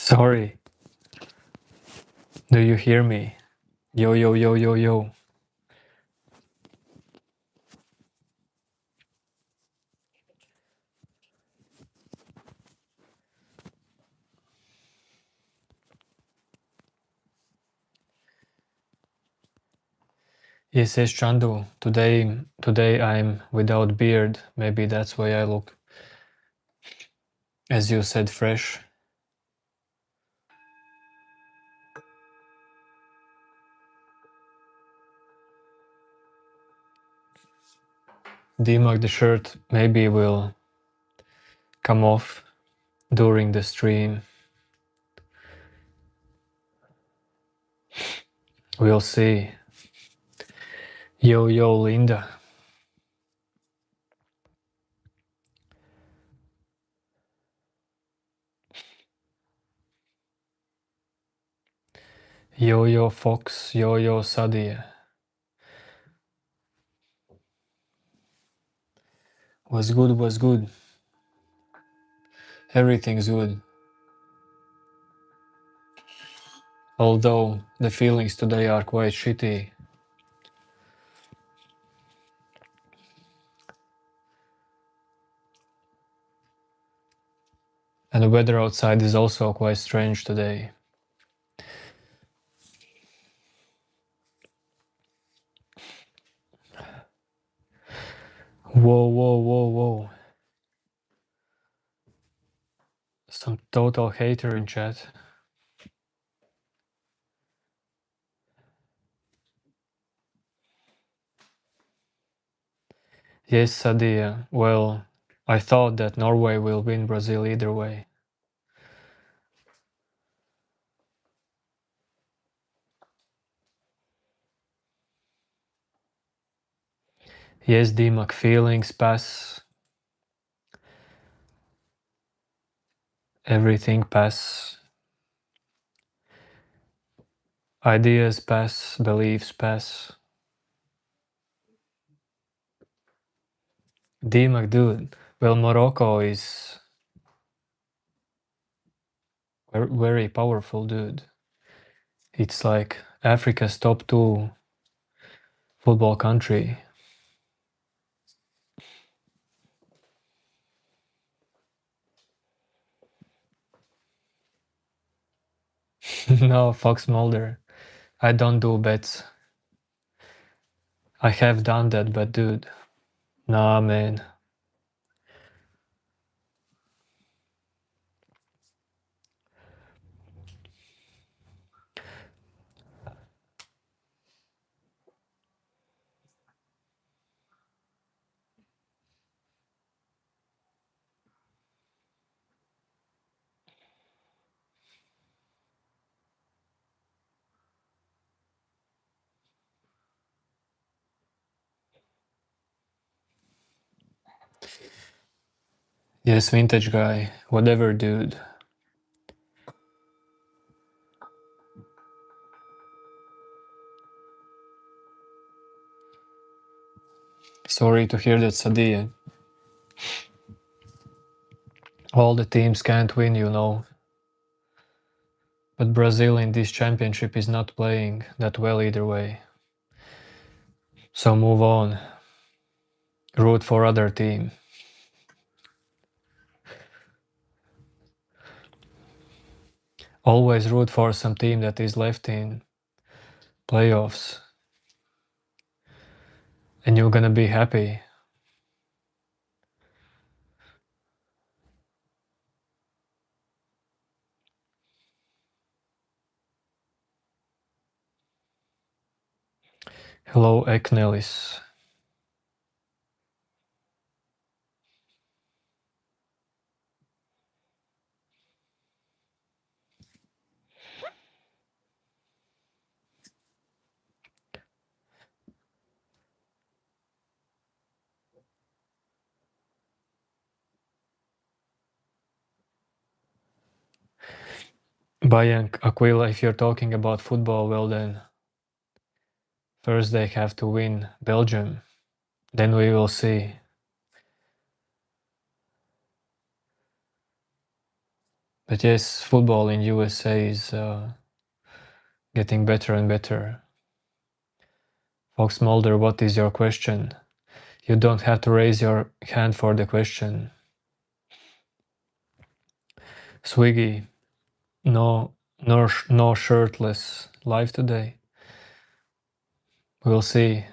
Sorry, do you hear me? Yo, yo, yo, yo, yo. Yes, yes, Chandu. Today I'm without beard. Maybe that's why I look, as you said, fresh. Demark the shirt maybe will come off during the stream. We'll see. Yo, yo, Linda. Yo, yo, Fox. Yo, yo, Sadia. Was good, was good. Everything's good. Although the feelings today are quite shitty. And the weather outside is also quite strange today. Whoa, whoa, whoa, whoa. Some total hater in chat. Yes, Sadia. Well, I thought that Norway will win Brazil either way. Yes, Dimak, feelings pass. Everything pass. Ideas pass. Beliefs pass. Dimak, dude. Well, Morocco is very powerful, dude. It's like Africa's top 2 football country. No, Fox Mulder. I don't do bets. I have done that, but dude, nah, man. Yes, vintage guy. Whatever, dude. Sorry to hear that, Sadia. All the teams can't win, you know. But Brazil in this championship is not playing that well either way. So move on. Root for other team. Always root for some team that is left in playoffs. And you're gonna be happy. Hello, Eknelis. Bayan Aquila, if you're talking about football, well then, first they have to win Belgium. Then we will see. But yes, football in USA is getting better and better. Fox Mulder, what is your question? You don't have to raise your hand for the question. Swiggy, no shirtless live today. We'll see.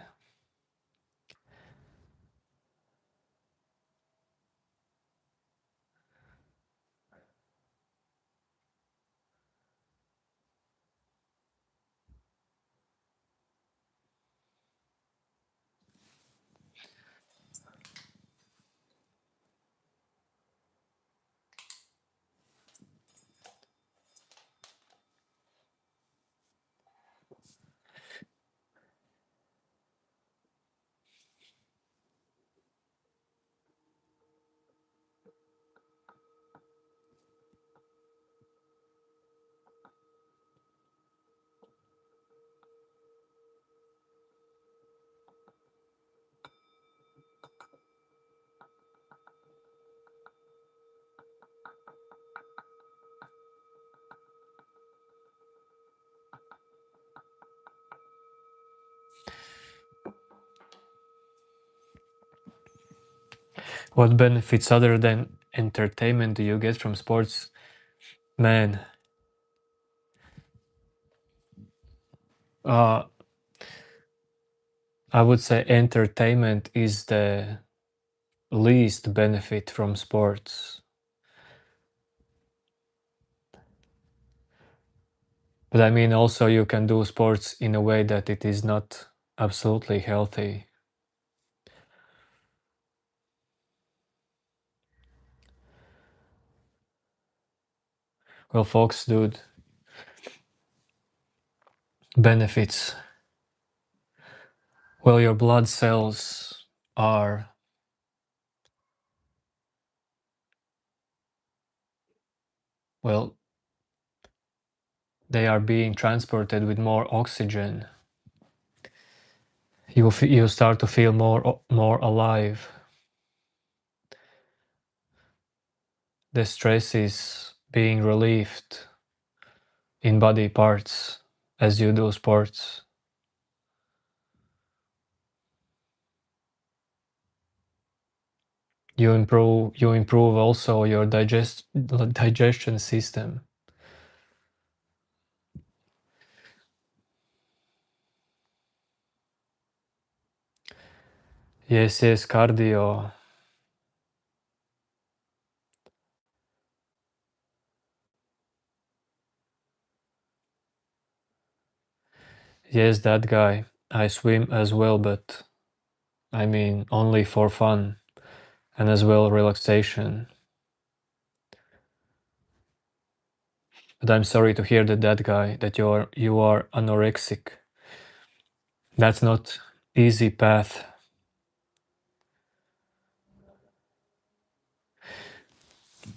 What benefits other than entertainment do you get from sports? Man, I would say entertainment is the least benefit from sports. But I mean, also you can do sports in a way that it is not absolutely healthy. Well, folks, dude, benefits. Well, your blood cells are, well, they are being transported with more oxygen. You start to feel more alive. The stress is being relieved in body parts as you do sports. You improve also your digestion system. Yes, cardio. Yes, that guy. I swim as well, but I mean only for fun and as well relaxation. But I'm sorry to hear that guy that you are anorexic. That's not easy path.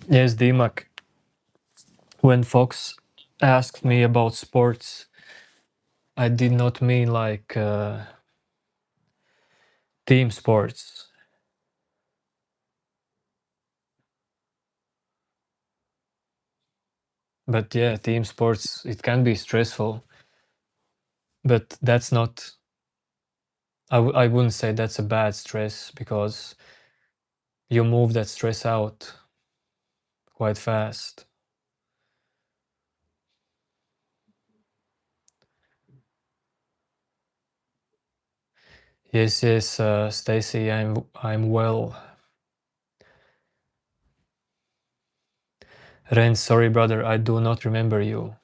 Yes, Dimak. When Fox asked me about sports, I did not mean like team sports. But yeah, team sports, it can be stressful. But that's not, I wouldn't say that's a bad stress because you move that stress out quite fast. Yes, Stacy, I'm well. Ren, sorry brother, I do not remember you.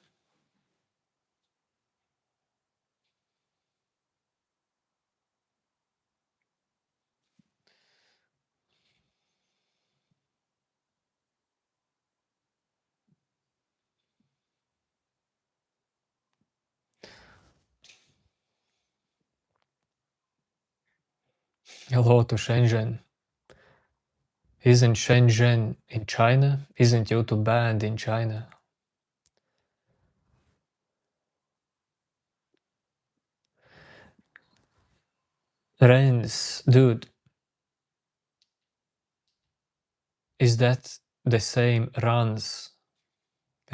Hello to Shenzhen. Isn't Shenzhen in China? Isn't YouTube banned in China? Rens, dude, is that the same runs?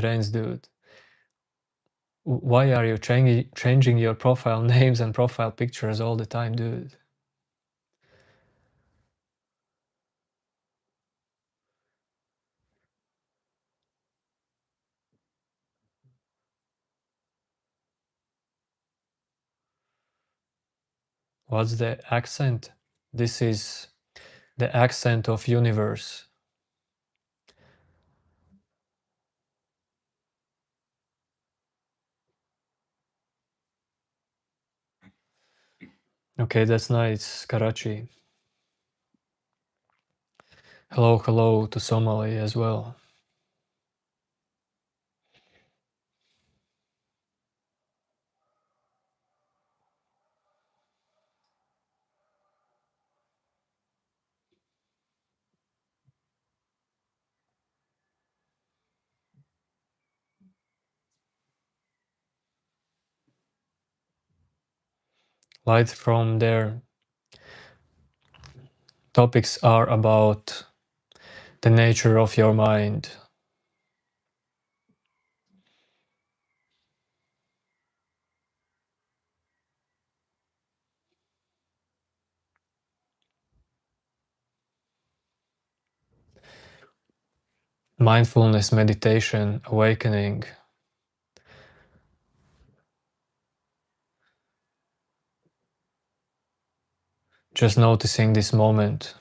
Renz, dude. Why are you changing your profile names and profile pictures all the time, dude? What's the accent? This is the accent of universe. Okay, that's nice, Karachi. Hello to Somali as well. Light from their topics are about the nature of your mind. Mindfulness, meditation, awakening. Just noticing this moment.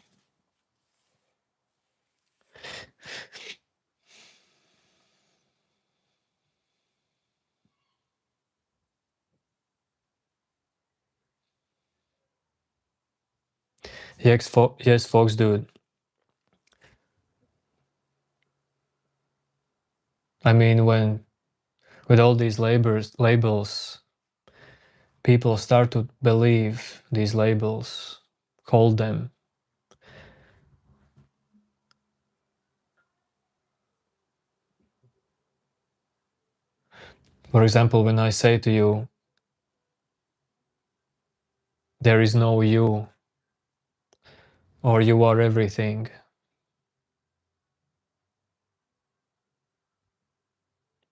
Yes, folks, dude. I mean, when with all these labels, people start to believe these labels, hold them. For example, when I say to you, there is no you, or you are everything.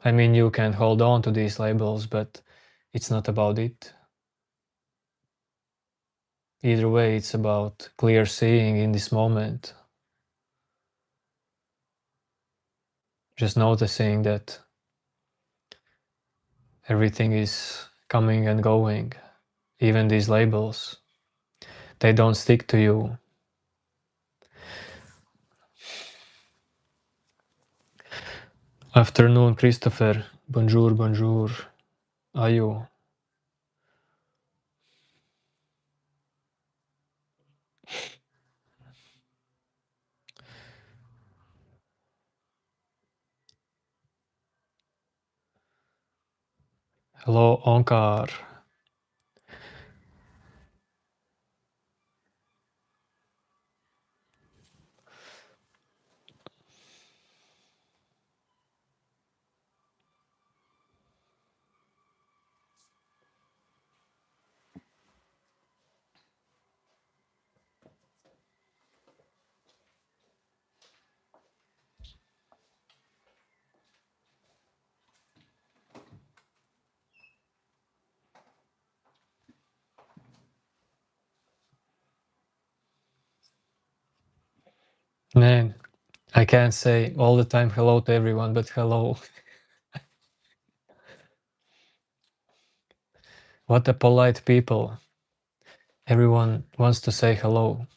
I mean, you can hold on to these labels, but it's not about it. Either way, it's about clear seeing in this moment. Just noticing that everything is coming and going. Even these labels, they don't stick to you. Afternoon, Christopher. Bonjour, bonjour. Are you? Hello, Onkar. Man, I can't say all the time hello to everyone, but hello. What a polite people. Everyone wants to say hello.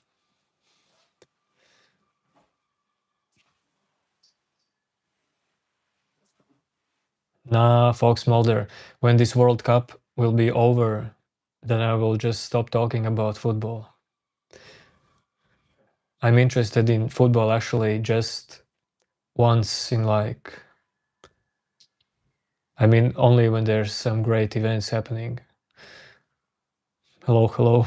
Nah, Fox Mulder, when this World Cup will be over, then I will just stop talking about football. I'm interested in football actually just once in like, I mean, only when there's some great events happening. Hello.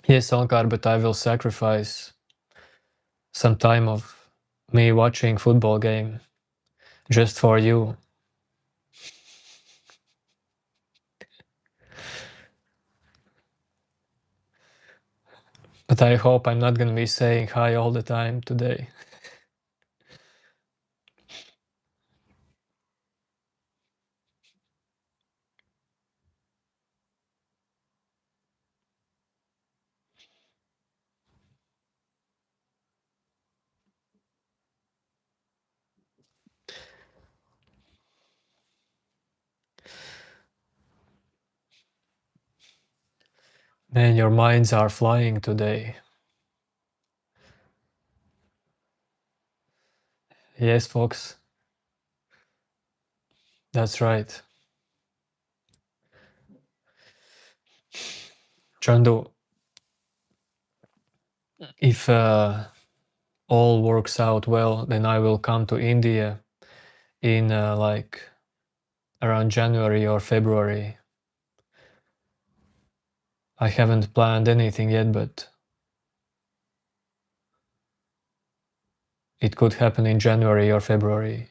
Yes, Onkar, but I will sacrifice some time of me watching football game just for you. But I hope I'm not gonna be saying hi all the time today. Man, your minds are flying today. Yes, folks, that's right. Chandu, if all works out well, then I will come to India in like around January or February. I haven't planned anything yet, but it could happen in January or February.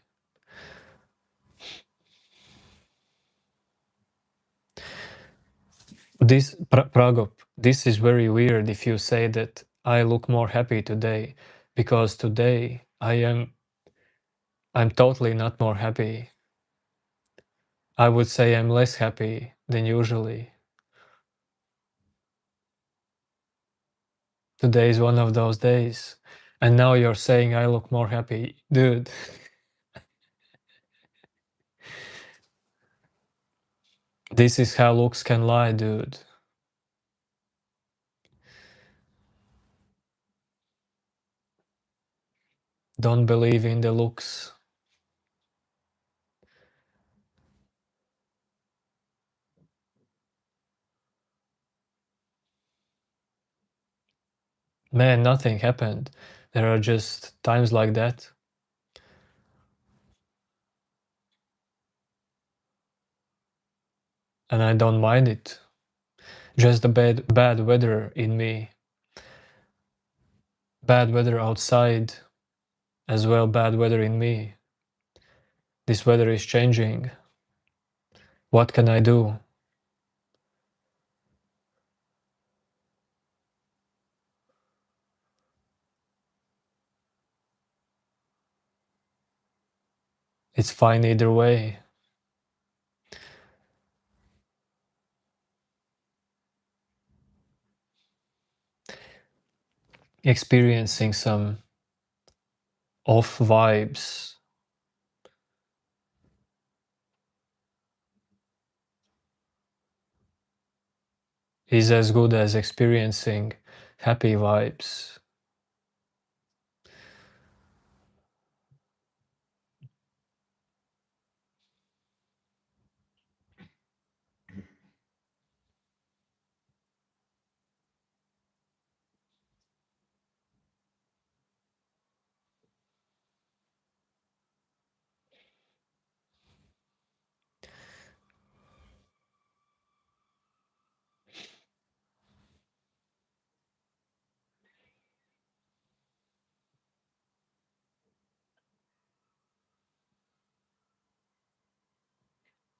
This Pragop, this is very weird if you say that I look more happy today, because today I'm totally not more happy. I would say I'm less happy than usually. Today is one of those days. And now you're saying I look more happy. Dude, this is how looks can lie, dude. Don't believe in the looks. Man, nothing happened. There are just times like that. And I don't mind it. Just the bad weather in me. Bad weather outside, as well bad weather in me. This weather is changing. What can I do? It's fine either way. Experiencing some off vibes is as good as experiencing happy vibes.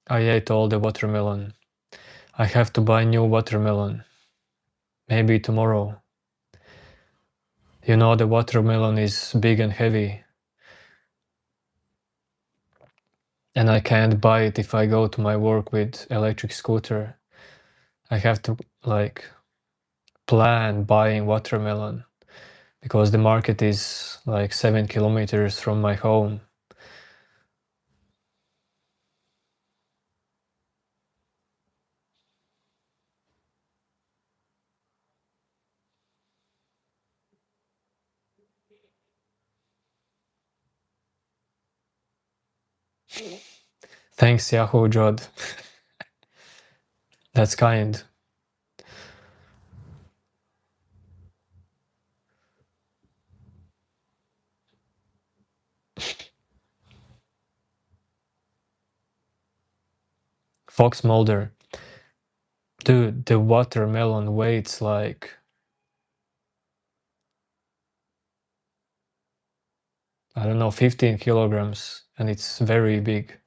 I ate all the watermelon. I have to buy new watermelon. Maybe tomorrow. You know, the watermelon is big and heavy, and I can't buy it if I go to my work with electric scooter. I have to like plan buying watermelon because the market is like 7 kilometers from my home. Thanks, Yahoo Jod. That's kind. Fox Mulder. Dude, the watermelon weighs like I don't know, 15 kilograms, and it's very big.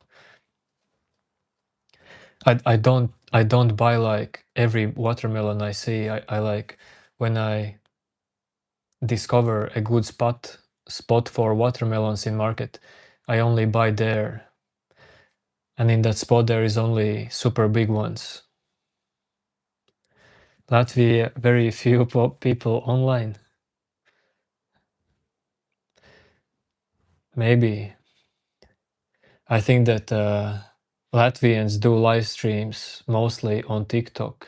I don't buy like every watermelon I see. I like when I discover a good spot for watermelons in market, I only buy there. And in that spot there is only super big ones. Latvia, very few people online. Maybe. I think that Latvians do live streams mostly on TikTok,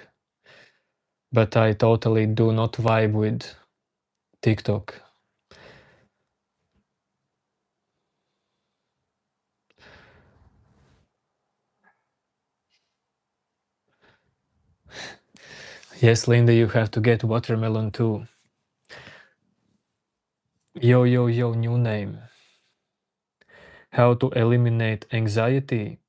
but I totally do not vibe with TikTok. Yes, Linda, you have to get watermelon too. Yo, yo, yo, new name. How to eliminate anxiety?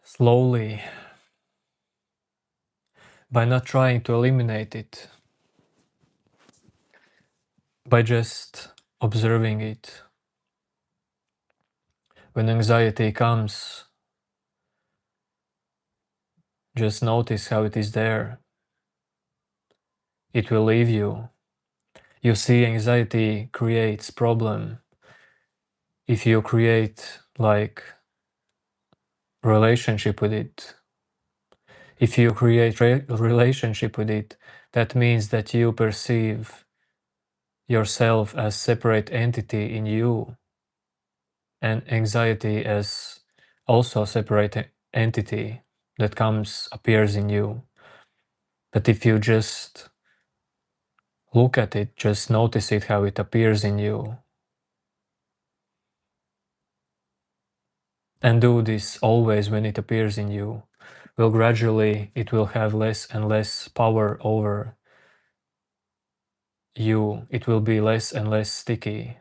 Slowly, by not trying to eliminate it, by just observing it. When anxiety comes, just notice how it is there. It will leave you. You see, anxiety creates problem. If you create like relationship with it, if you create relationship with it, that means that you perceive yourself as separate entity in you, and anxiety as also separate entity that appears in you. But if you just look at it, just notice it, how it appears in you, and do this always when it appears in you, well, gradually it will have less and less power over you. It will be less and less sticky.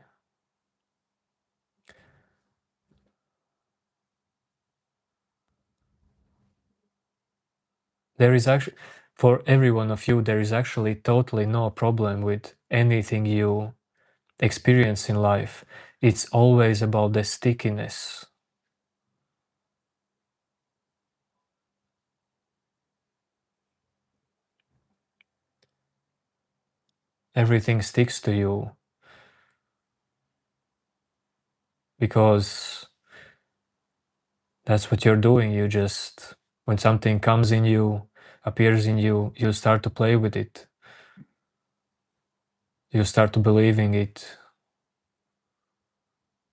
There is actually, for every one of you, there is actually totally no problem with anything you experience in life. It's always about the stickiness. Everything sticks to you because that's what you're doing. You just, when something comes in you, appears in you, you start to play with it. You start to believing it.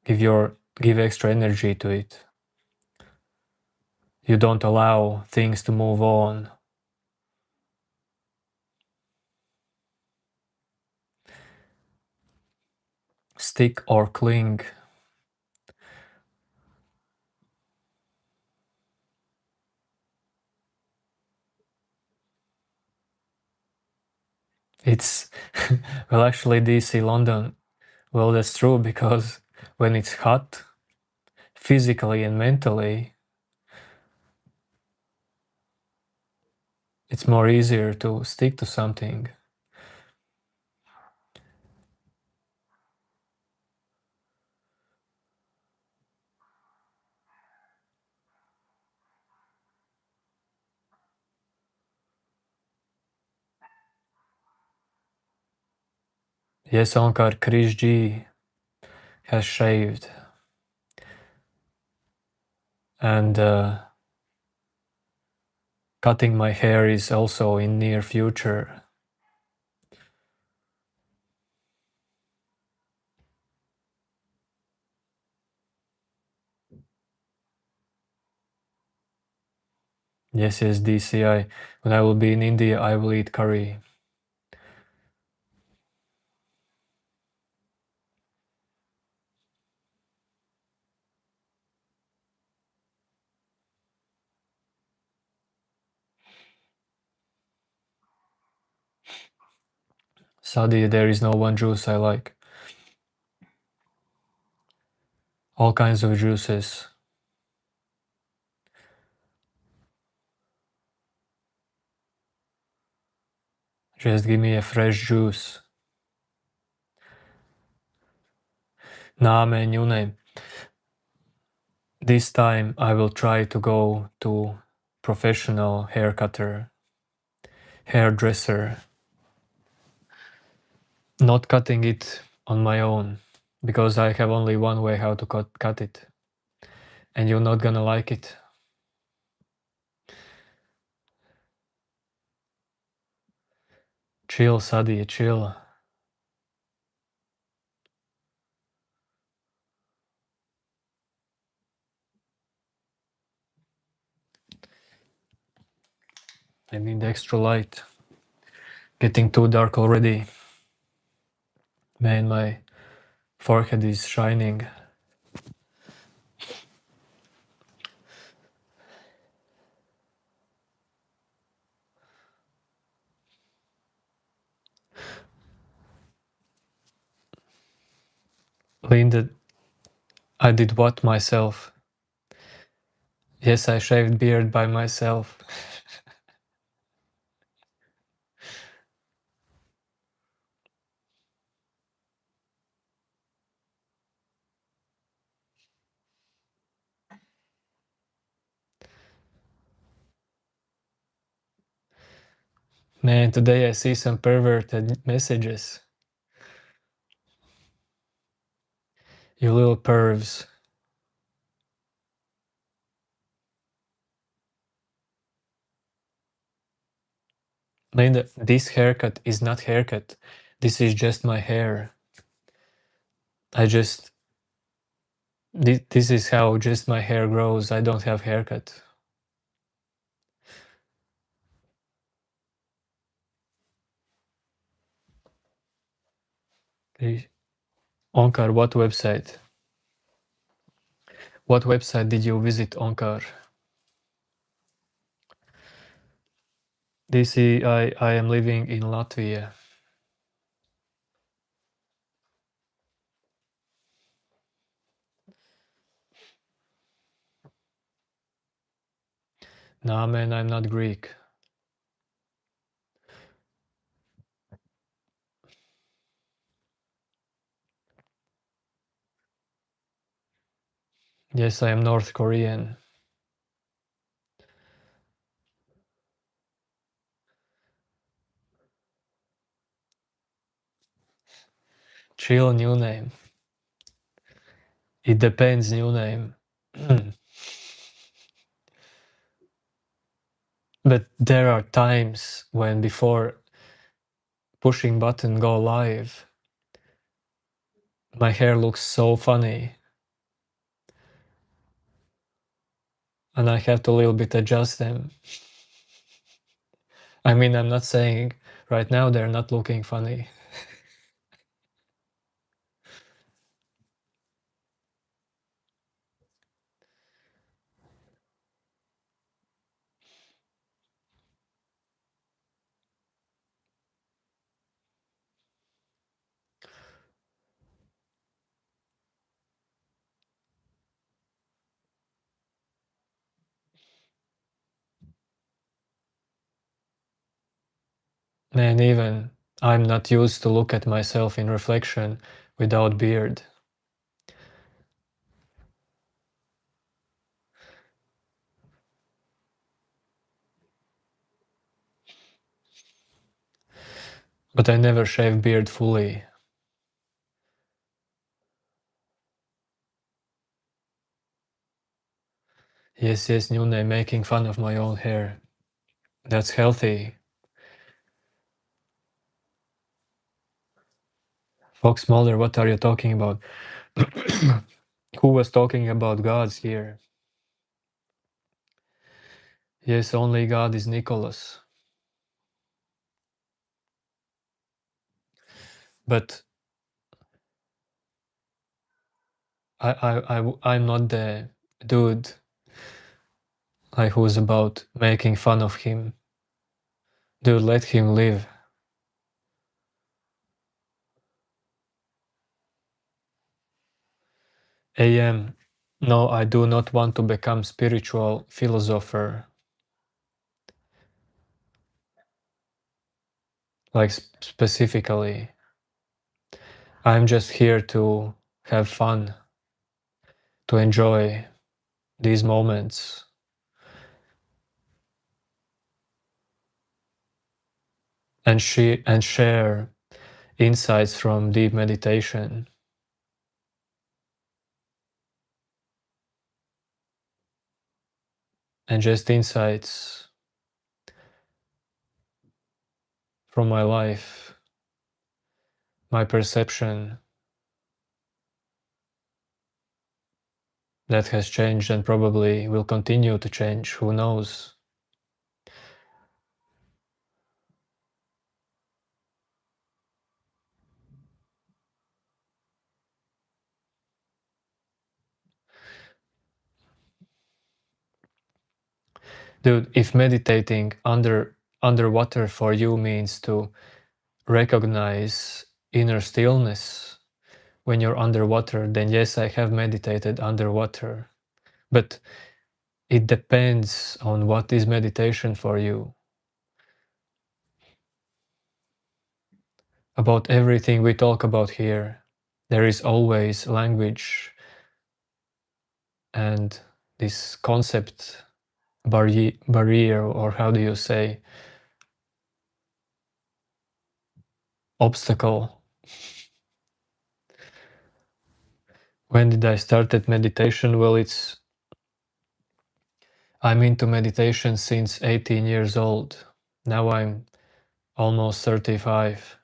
Give extra energy to it. You don't allow things to move on. Stick or cling. It's well, actually, DC London. Well, that's true, because when it's hot, physically and mentally, it's more easier to stick to something. Yes, Onkar Krishji has shaved, and cutting my hair is also in near future. Yes, yes, DCI. When I will be in India, I will eat curry. Sadi, there is no one juice I like. All kinds of juices. Just give me a fresh juice. Nah, man, new name. This time I will try to go to professional haircutter, hairdresser, not cutting it on my own, because I have only one way how to cut it, and you're not gonna like it. Chill, Sadi, chill. I need extra light. Getting too dark already. Man, my forehead is shining. Linda, I did what myself? Yes, I shaved beard by myself. Man, today I see some perverted messages. You little pervs. Linda, this haircut is not haircut. This is just my hair. This is how just my hair grows. I don't have haircut. Onkar, what website? What website did you visit, Onkar? I am living in Latvia. Nah, man, I'm not Greek. Yes, I am North Korean. Chill, new name. It depends, new name. But there are times when before pushing button go live, my hair looks so funny. And I have to a little bit adjust them. I mean, I'm not saying right now they're not looking funny. Man, even I'm not used to look at myself in reflection without beard. But I never shave beard fully. Yes, yes, Nune, making fun of my own hair. That's healthy. Fox Mulder, what are you talking about? Who was talking about gods here? Yes, only God is Nicholas. But I'm not the dude like who's about making fun of him. Dude, let him live. AM. No, I do not want to become spiritual philosopher. Like specifically, I'm just here to have fun, to enjoy these moments, and share insights from deep meditation, and just insights from my life, my perception that has changed and probably will continue to change, who knows. Dude, if meditating underwater for you means to recognize inner stillness when you're underwater, then yes, I have meditated underwater. But it depends on what is meditation for you. About everything we talk about here, there is always language and this concept barrier, or how do you say, obstacle. When did I started meditation? Well, I'm into meditation since 18 years old. Now I'm almost 35.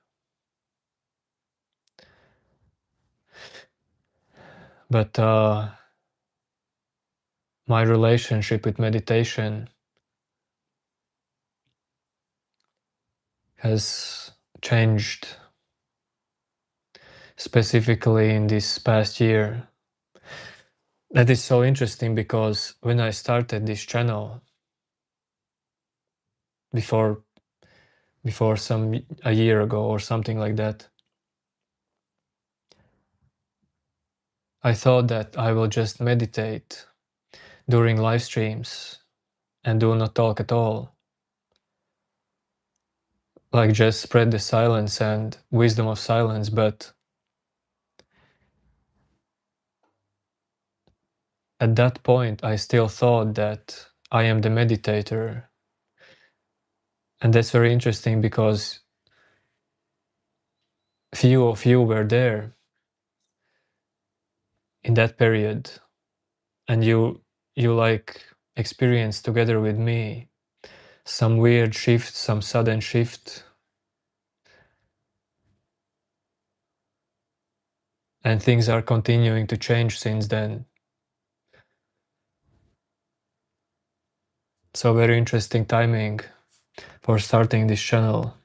But my relationship with meditation has changed, specifically in this past year. That is so interesting because when I started this channel before a year ago or something like that, I thought that I will just meditate during live streams and do not talk at all. Like just spread the silence and wisdom of silence. But at that point, I still thought that I am the meditator. And that's very interesting because few of you were there in that period, and you like experienced together with me some weird shift, some sudden shift, and things are continuing to change since then. So very interesting timing for starting this channel.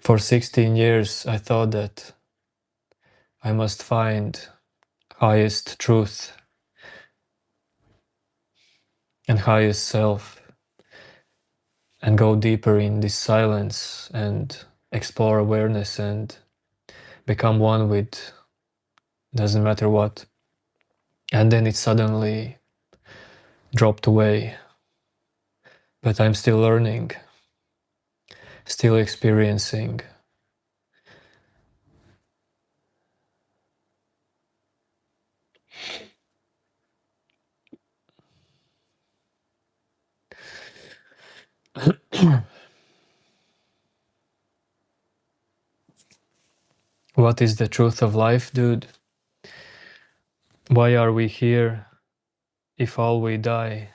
For 16 years I thought that I must find highest truth and highest self and go deeper in this silence and explore awareness and become one with doesn't matter what. And then it suddenly dropped away. But I'm still learning, still experiencing. What is the truth of life, dude? Why are we here if all we die?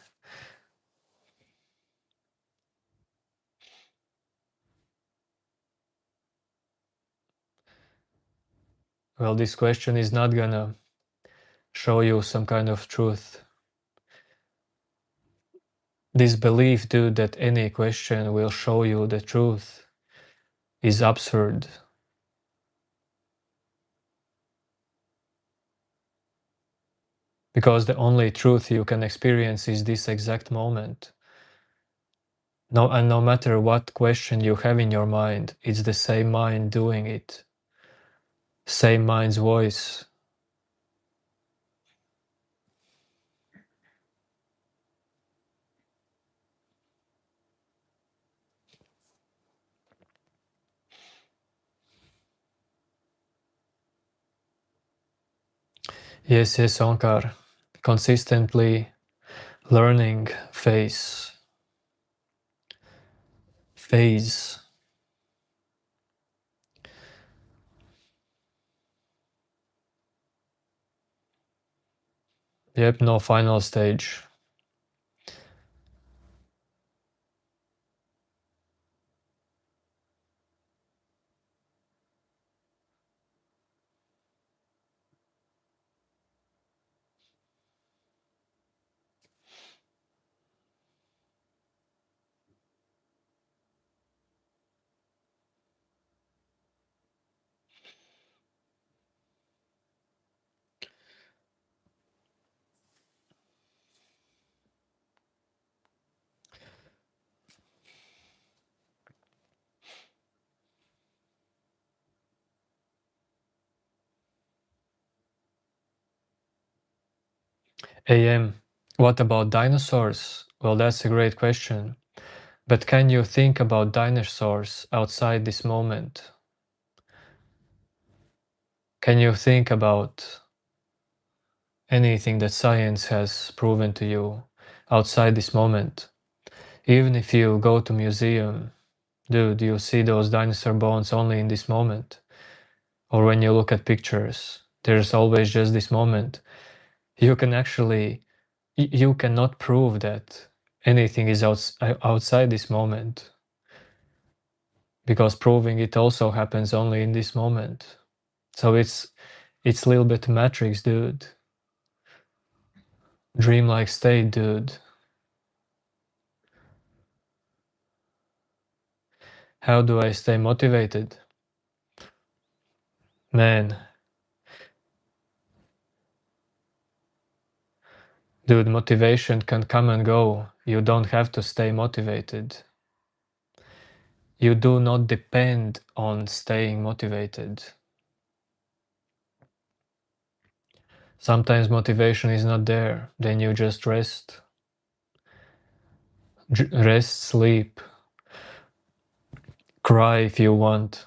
Well, this question is not gonna show you some kind of truth. This belief, dude, that any question will show you the truth is absurd. Because the only truth you can experience is this exact moment. No matter what question you have in your mind, it's the same mind doing it. Same mind's voice. Yes, yes, Onkar. Consistently learning phase. Yep, no final stage. AM. What about dinosaurs? Well, that's a great question. But can you think about dinosaurs outside this moment? Can you think about anything that science has proven to you outside this moment? Even if you go to museum, dude, you see those dinosaur bones only in this moment. Or when you look at pictures, there's always just this moment. You can actually, you cannot prove that anything is outside this moment, because proving it also happens only in this moment. So it's a little bit Matrix, dude. Dreamlike state, dude. How do I stay motivated? Man, dude, motivation can come and go. You don't have to stay motivated. You do not depend on staying motivated. Sometimes motivation is not there, then you just rest. Rest, sleep, cry if you want.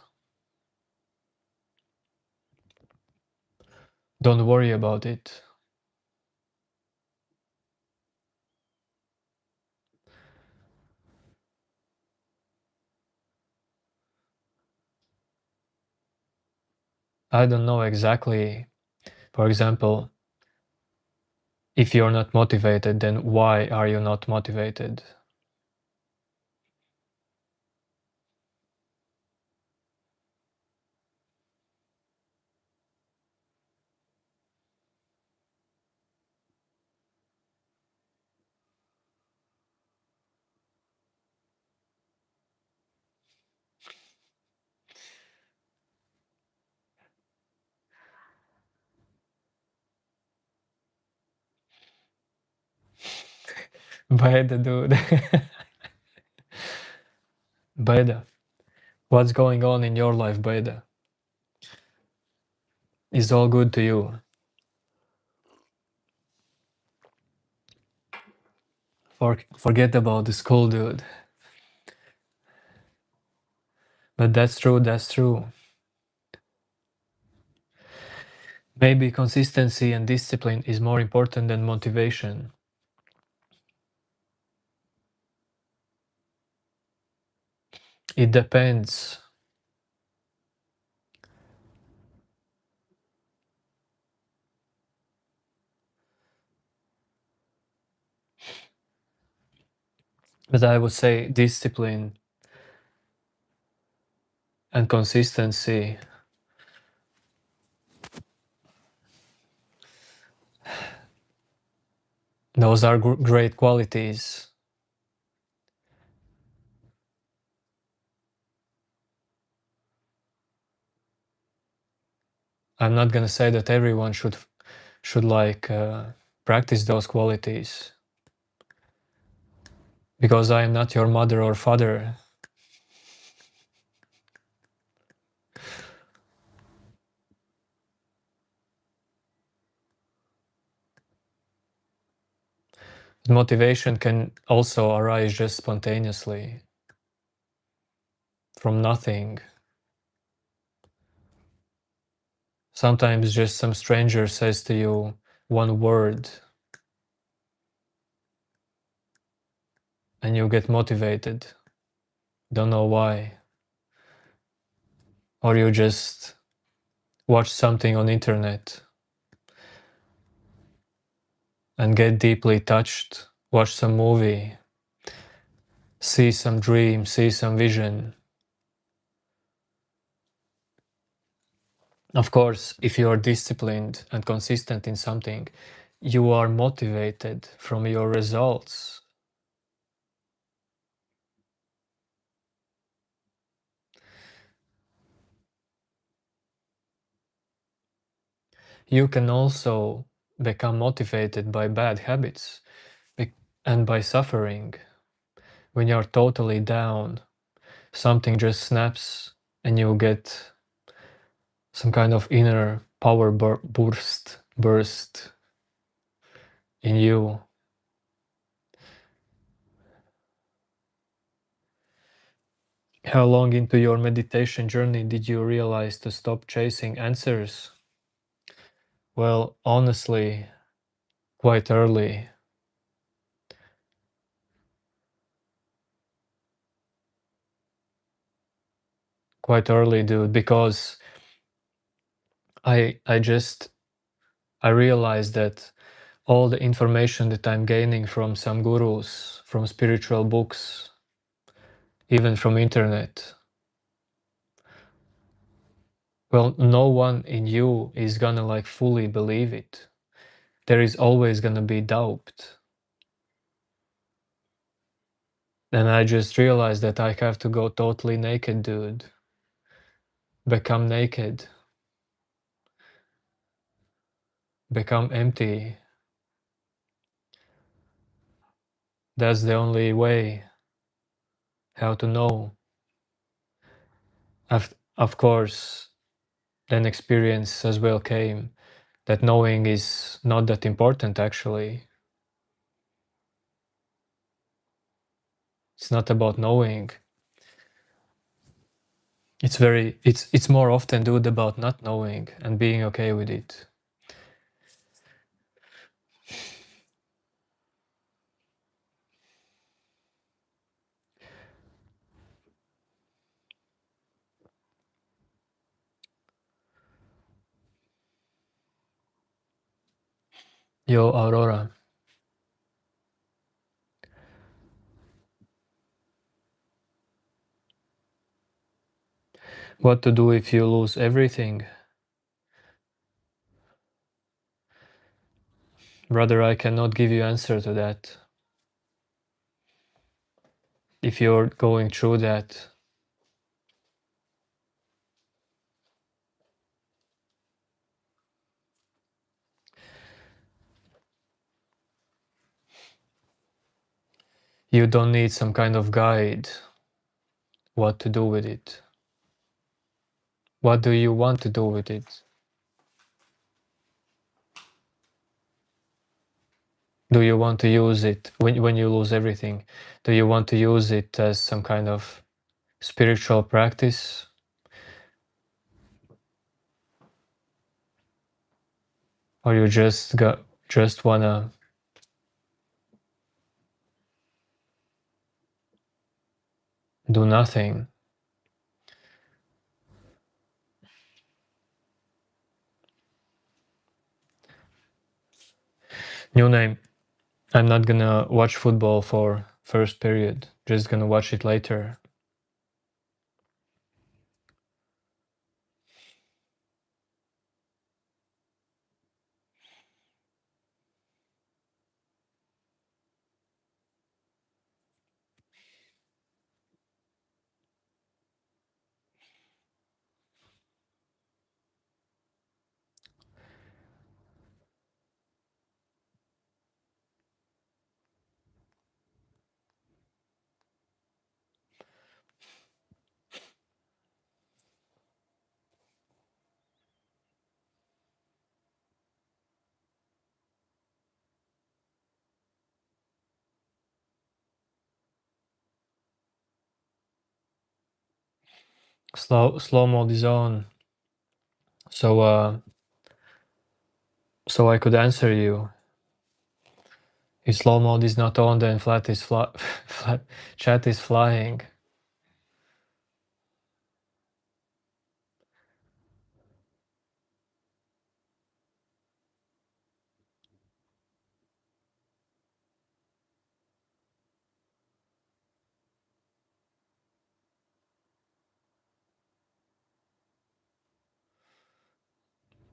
Don't worry about it. I don't know exactly. For example, if you're not motivated, then why are you not motivated? Beda, dude. Beda. What's going on in your life, Beda? Is all good to you? Forget about the school, dude. But that's true, that's true. Maybe consistency and discipline is more important than motivation. It depends. But I would say discipline and consistency, those are great qualities. I'm not gonna say that everyone should like practice those qualities, because I am not your mother or father. Motivation can also arise just spontaneously from nothing. Sometimes just some stranger says to you one word and you get motivated. Don't know why. Or you just watch something on internet and get deeply touched, watch some movie, see some dream, see some vision. Of course, if you are disciplined and consistent in something, you are motivated from your results. You can also become motivated by bad habits and by suffering. When you're totally down, something just snaps and you get some kind of inner power burst in you. How long into your meditation journey did you realize to stop chasing answers? Well, honestly, quite early. Quite early, dude, because I just I realized that all the information that I'm gaining from some gurus, from spiritual books, even from internet, well, no one in you is gonna like fully believe it. There is always gonna be doubt. And I just realized that I have to go totally naked, dude. Become naked. Become empty. That's the only way how to know. Of course, then experience as well came that knowing is not that important actually. It's not about knowing. It's more often dude about not knowing and being okay with it. Yo, Aurora, what to do if you lose everything? Brother, I cannot give you answer to that. If you're going through that, you don't need some kind of guide what to do with it. What do you want to do with it? Do you want to use it when you lose everything? Do you want to use it as some kind of spiritual practice? Or you just wanna do nothing? New name. I'm not gonna watch football for first period. Just gonna watch it later. Slow mode is on. So, so I could answer you. If slow mode is not on, then flat chat is flying.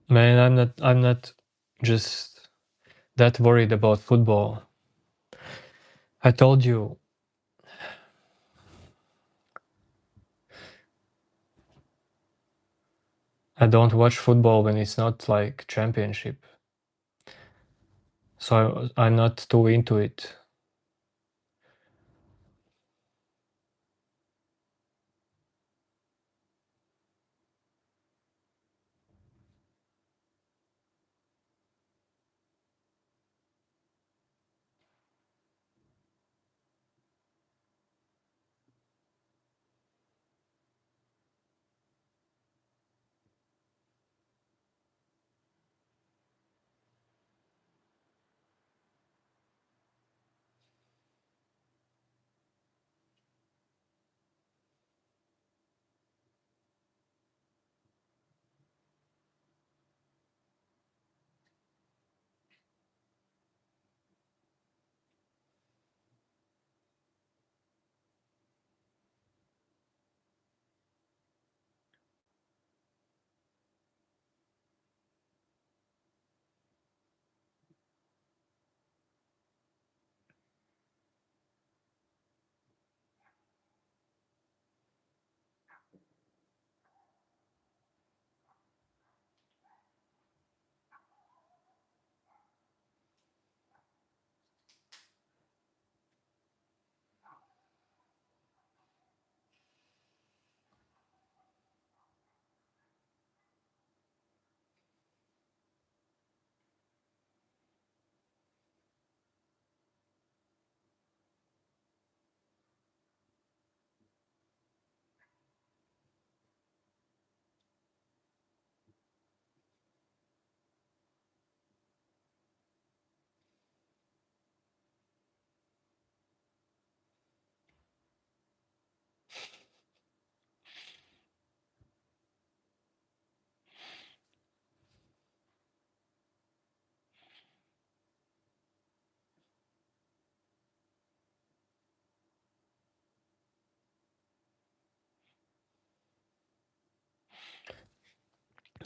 Man, I'm not just that worried about football. I told you, I don't watch football when it's not like championship. So I'm not too into it.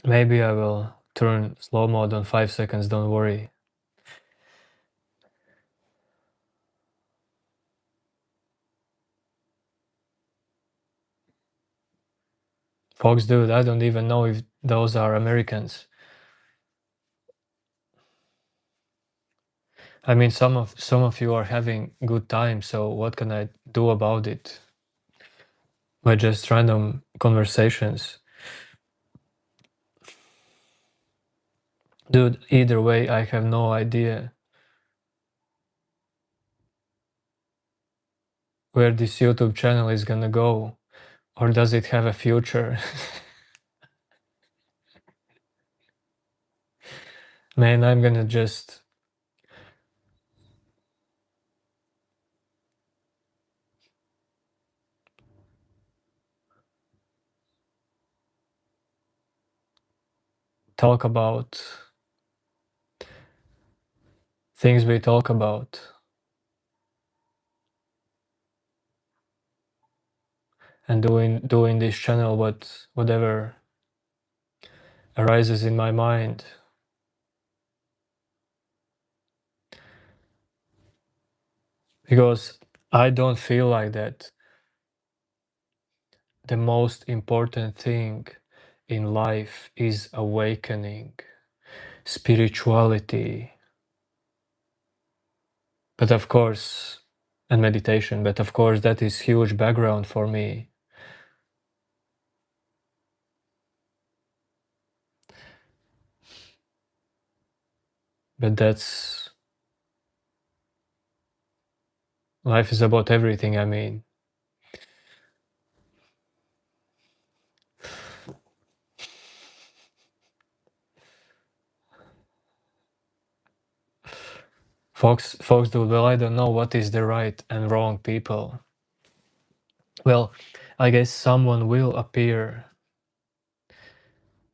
Maybe I will turn slow mode on 5 seconds, don't worry. Fox, dude, I don't even know if those are Americans. I mean, some of you are having good time, so what can I do about it? By just random conversations. Dude, either way, I have no idea where this YouTube channel is gonna go. Or does it have a future? Man, I'm gonna just talk about things we talk about. And doing this channel whatever arises in my mind. Because I don't feel like that the most important thing in life is awakening, spirituality. But of course, and meditation, but of course that is huge background for me. But that's life is about everything, I mean. Folks do, well, I don't know what is the right and wrong people. Well, I guess someone will appear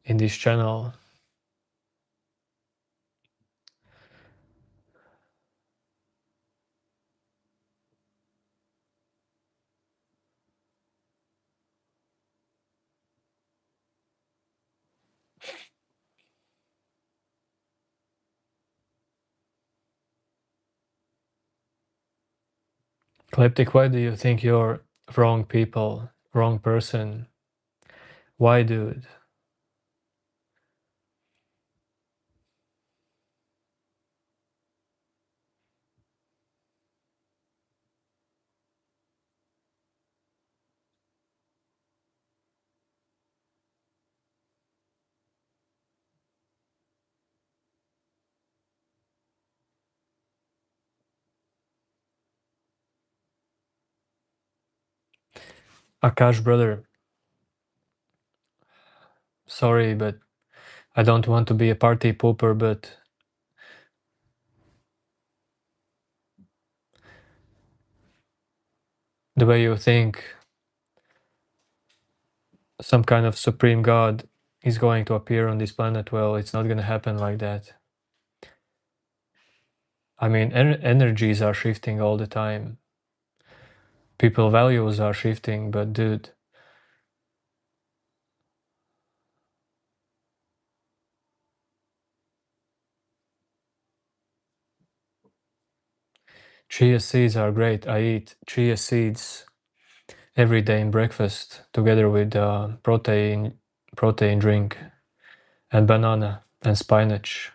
in this channel. Kleptic, why do you think you're wrong people, wrong person? Why, dude? Akash, brother, sorry, but I don't want to be a party pooper, but the way you think some kind of supreme god is going to appear on this planet, well, it's not going to happen like that. I mean, energies are shifting all the time. People values are shifting, but dude, chia seeds are great. I eat chia seeds every day in breakfast together with protein drink and banana and spinach.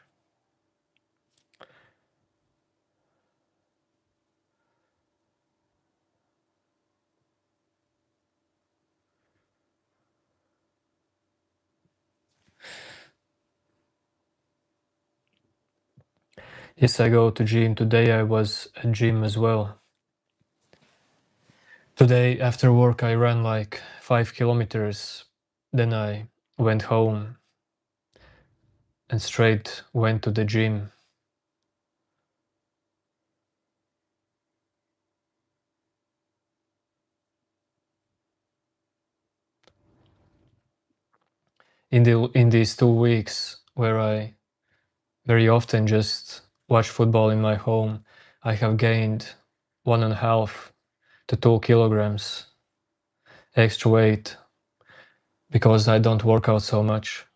Yes, I go to gym. Today I was at gym as well. Today after work I ran like 5 kilometers. Then I went home and straight went to the gym. In these 2 weeks where I very often just watch football in my home, I have gained 1.5 to 2 kilograms extra weight because I don't work out so much.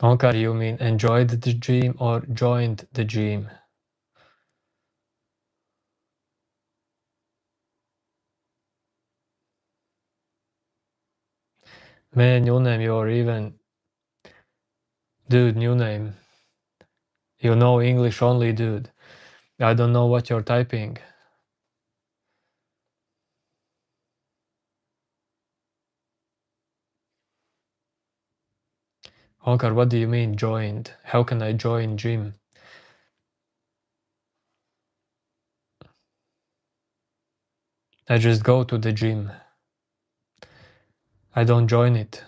Onkar, you mean enjoyed the gym or joined the gym? Man, new name, you're even... Dude, new name. You know English only, dude. I don't know what you're typing. Onkar, what do you mean joined? How can I join gym? I just go to the gym. I don't join it.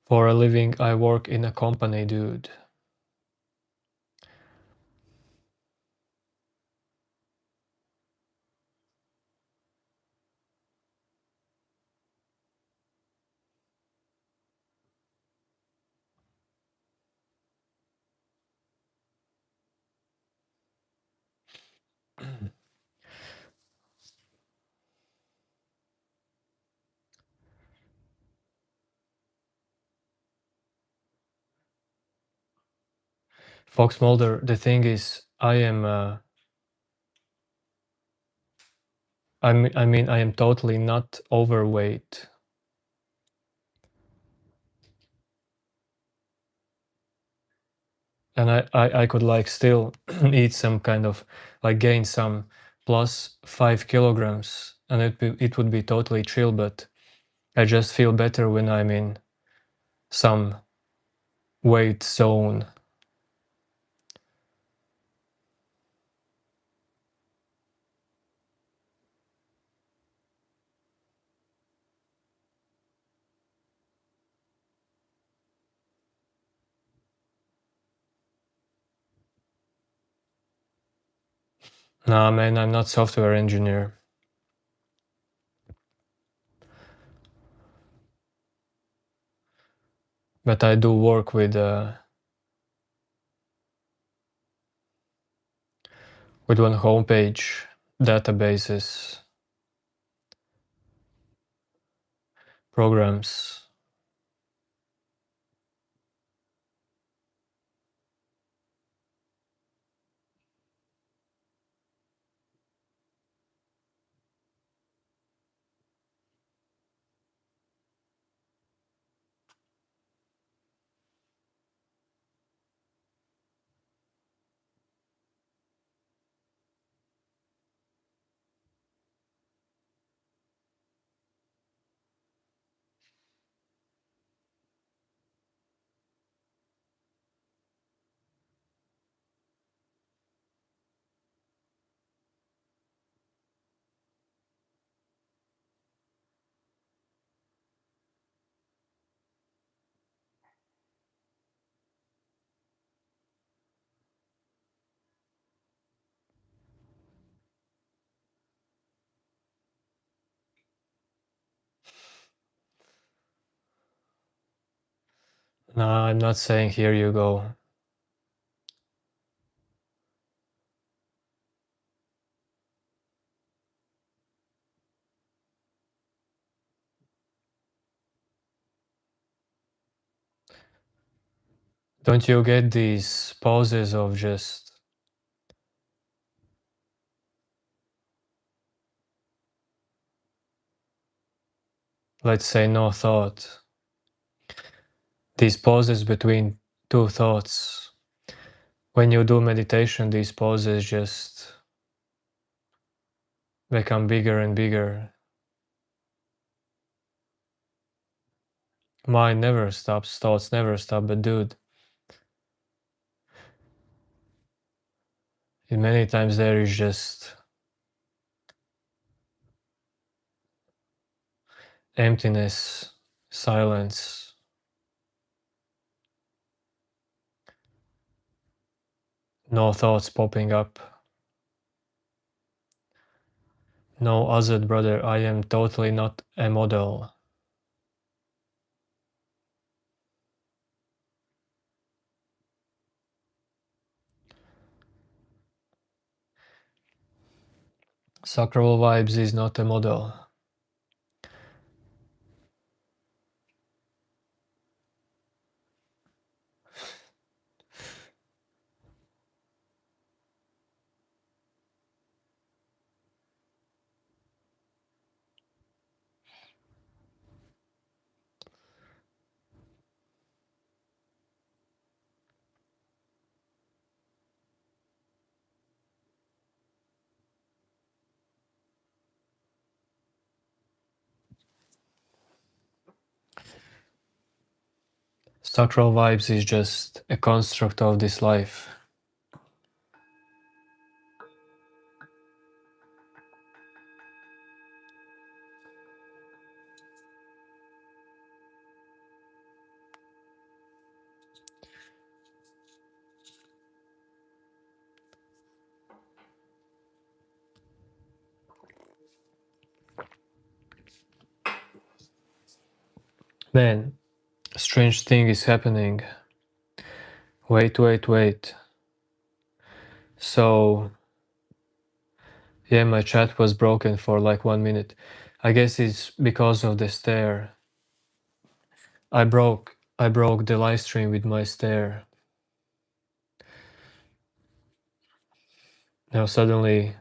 For a living, I work in a company, dude. Fox Mulder, the thing is, I am... I mean, I am totally not overweight. and I could like still eat some kind of like gain some plus 5 kilograms, and it would be totally chill, but I just feel better when I'm in some weight zone. Nah, man, I'm not software engineer, but I do work with one homepage, databases, programs. Nah, I'm not saying here you go. Don't you get these pauses of just, let's say, no thought? These pauses between two thoughts. When you do meditation, these pauses just become bigger and bigger. Mind never stops, thoughts never stop, but dude, in many times there is just emptiness, silence, no thoughts popping up. No, Azad brother, I am totally not a model. SacralVibes is not a model. SacralVibes is just a construct of this life. Man, strange thing is happening. Wait. So, yeah, my chat was broken for like 1 minute. I guess it's because of the stare. I broke the live stream with my stare. Now suddenly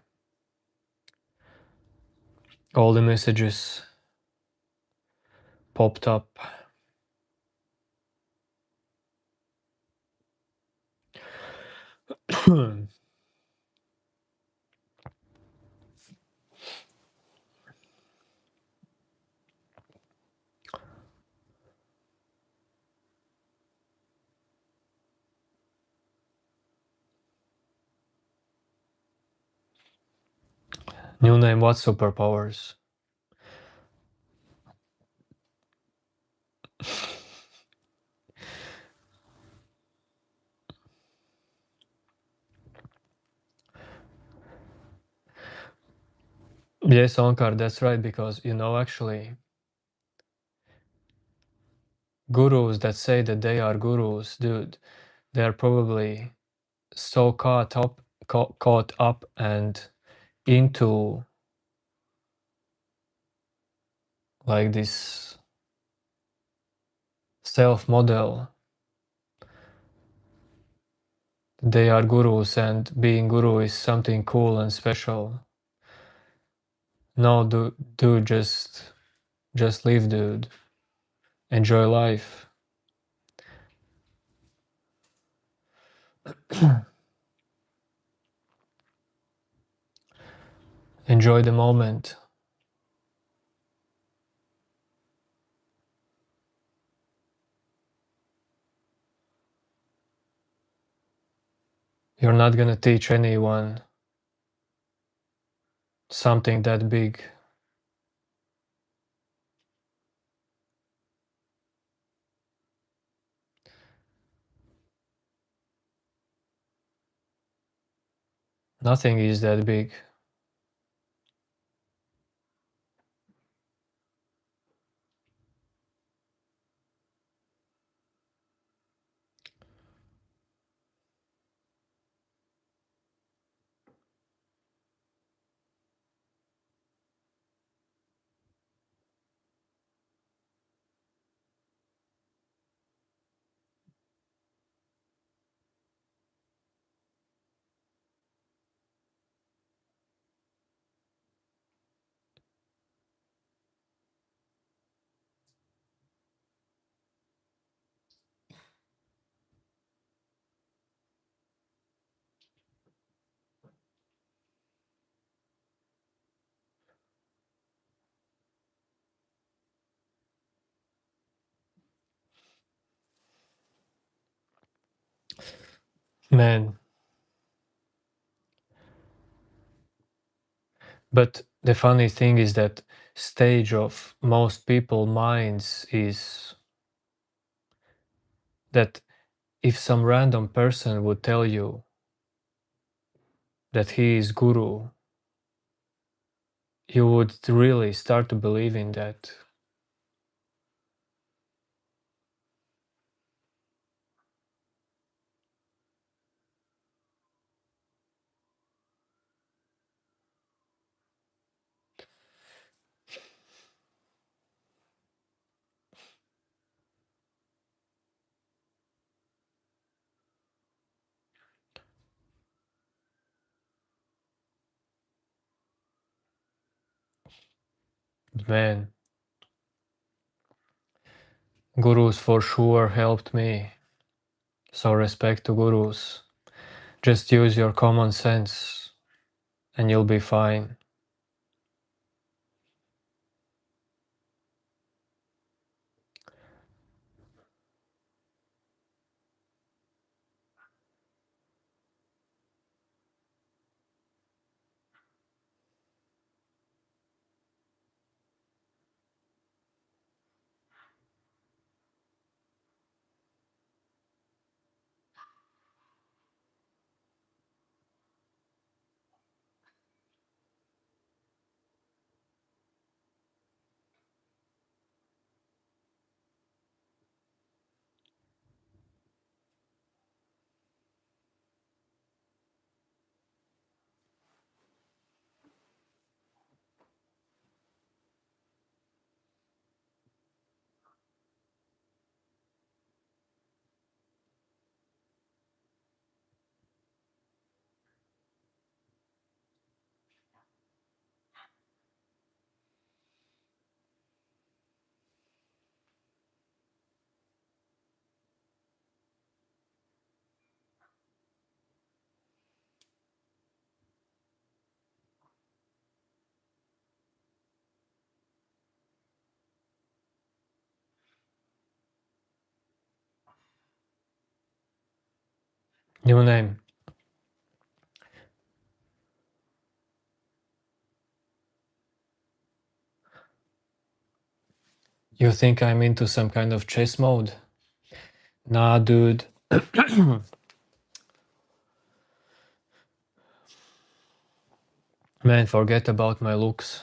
all the messages popped up. New name, what superpowers? Yes, Onkar, that's right, because actually, gurus that say that they are gurus, dude, they are probably so caught up and into like this self model. They are gurus, and being guru is something cool and special. No, dude, just live, dude. Enjoy life. Enjoy the moment. You're not gonna teach anyone something that big. Nothing is that big. Man, but the funny thing is that stage of most people minds is that if some random person would tell you that he is guru, you would really start to believe in that. Man, gurus for sure helped me. So respect to gurus. Just use your common sense and you'll be fine. New name. You think I'm into some kind of chess mode? Nah, dude. Man, forget about my looks.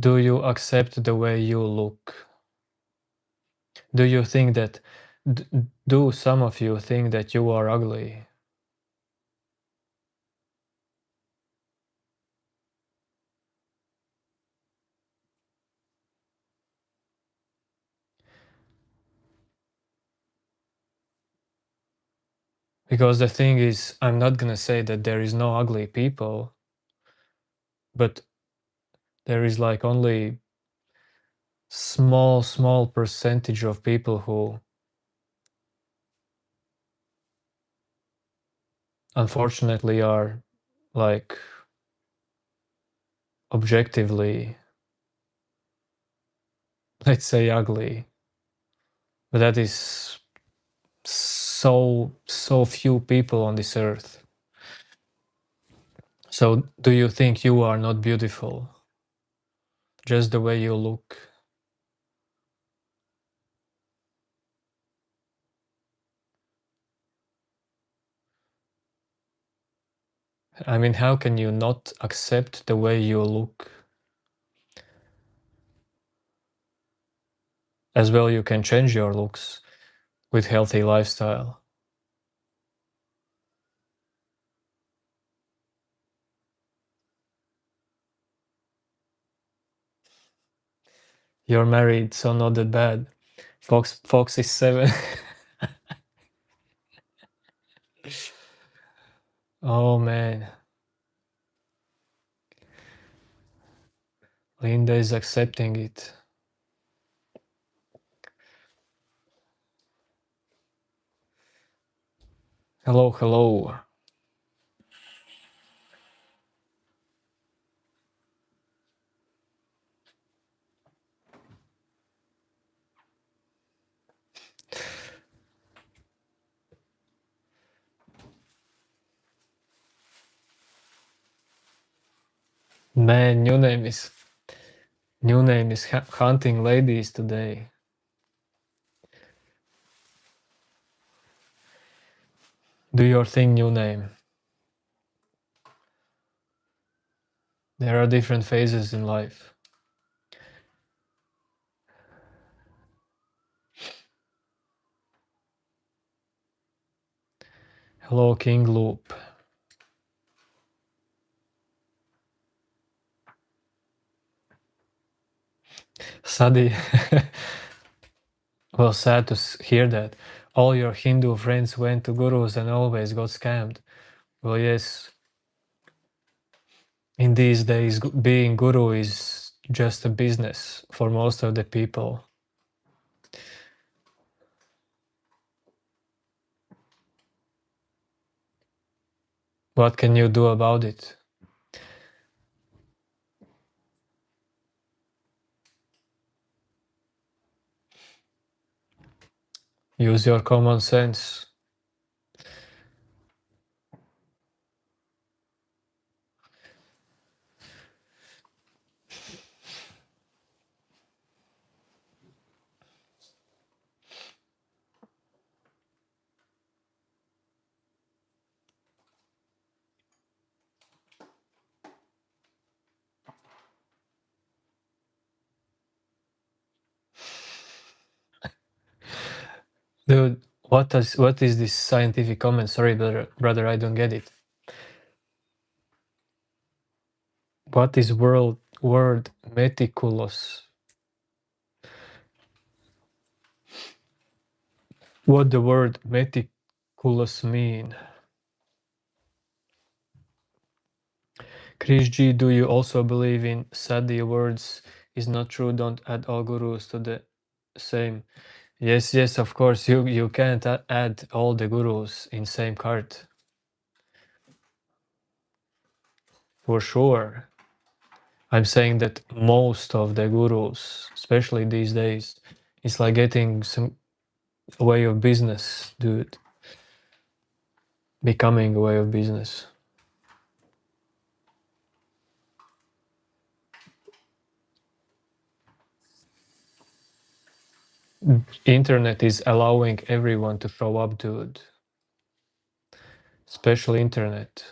Do you accept the way you look? Do you think that... do some of you think that you are ugly? Because the thing is, I'm not gonna say that there is no ugly people, but there is like only small percentage of people who unfortunately are like objectively, let's say, ugly. But that is so few people on this earth. So do you think you are not beautiful just the way you look? I mean, how can you not accept the way you look? As well, you can change your looks with healthy lifestyle. You're married, so not that bad. Fox is 7. Oh man, Linda is accepting it. Hello, hello. Man, new name is hunting ladies today. Do your thing, new name. There are different phases in life. Hello, King Loop. Sadi. Well, sad to hear that. All your Hindu friends went to gurus and always got scammed. Well, yes, in these days, being guru is just a business for most of the people. What can you do about it? Use your common sense. Dude, what is this scientific comment? Sorry, brother, I don't get it. What is word meticulous? What the word meticulous mean? Krish G, do you also believe in Sadi words is not true. Don't add all gurus to the same. Yes, yes, of course, you can't add all the gurus in same cart. For sure. I'm saying that most of the gurus, especially these days, it's like getting some way of business, dude. Becoming a way of business. Internet is allowing everyone to throw up, dude. Especially internet.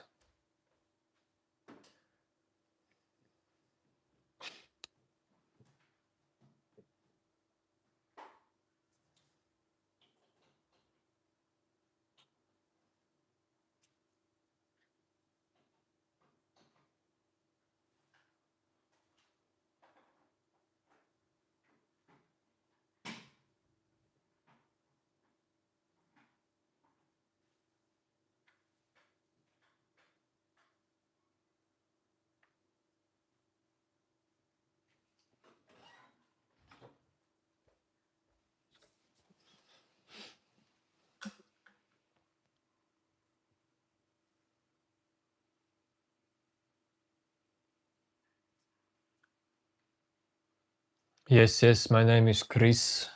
Yes, yes, my name is Chris.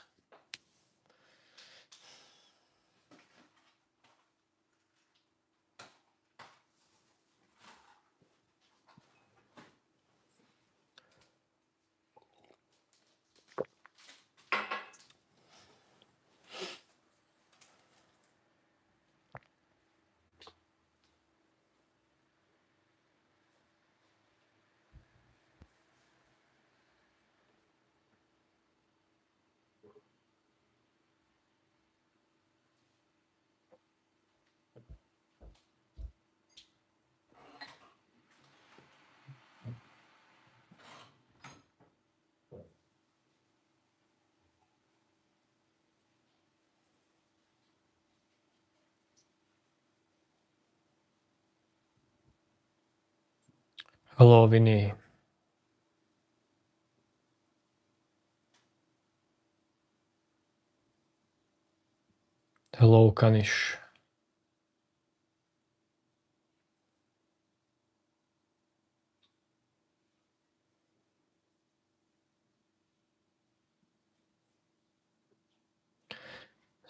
Hello, Vinny. Hello, Kanish.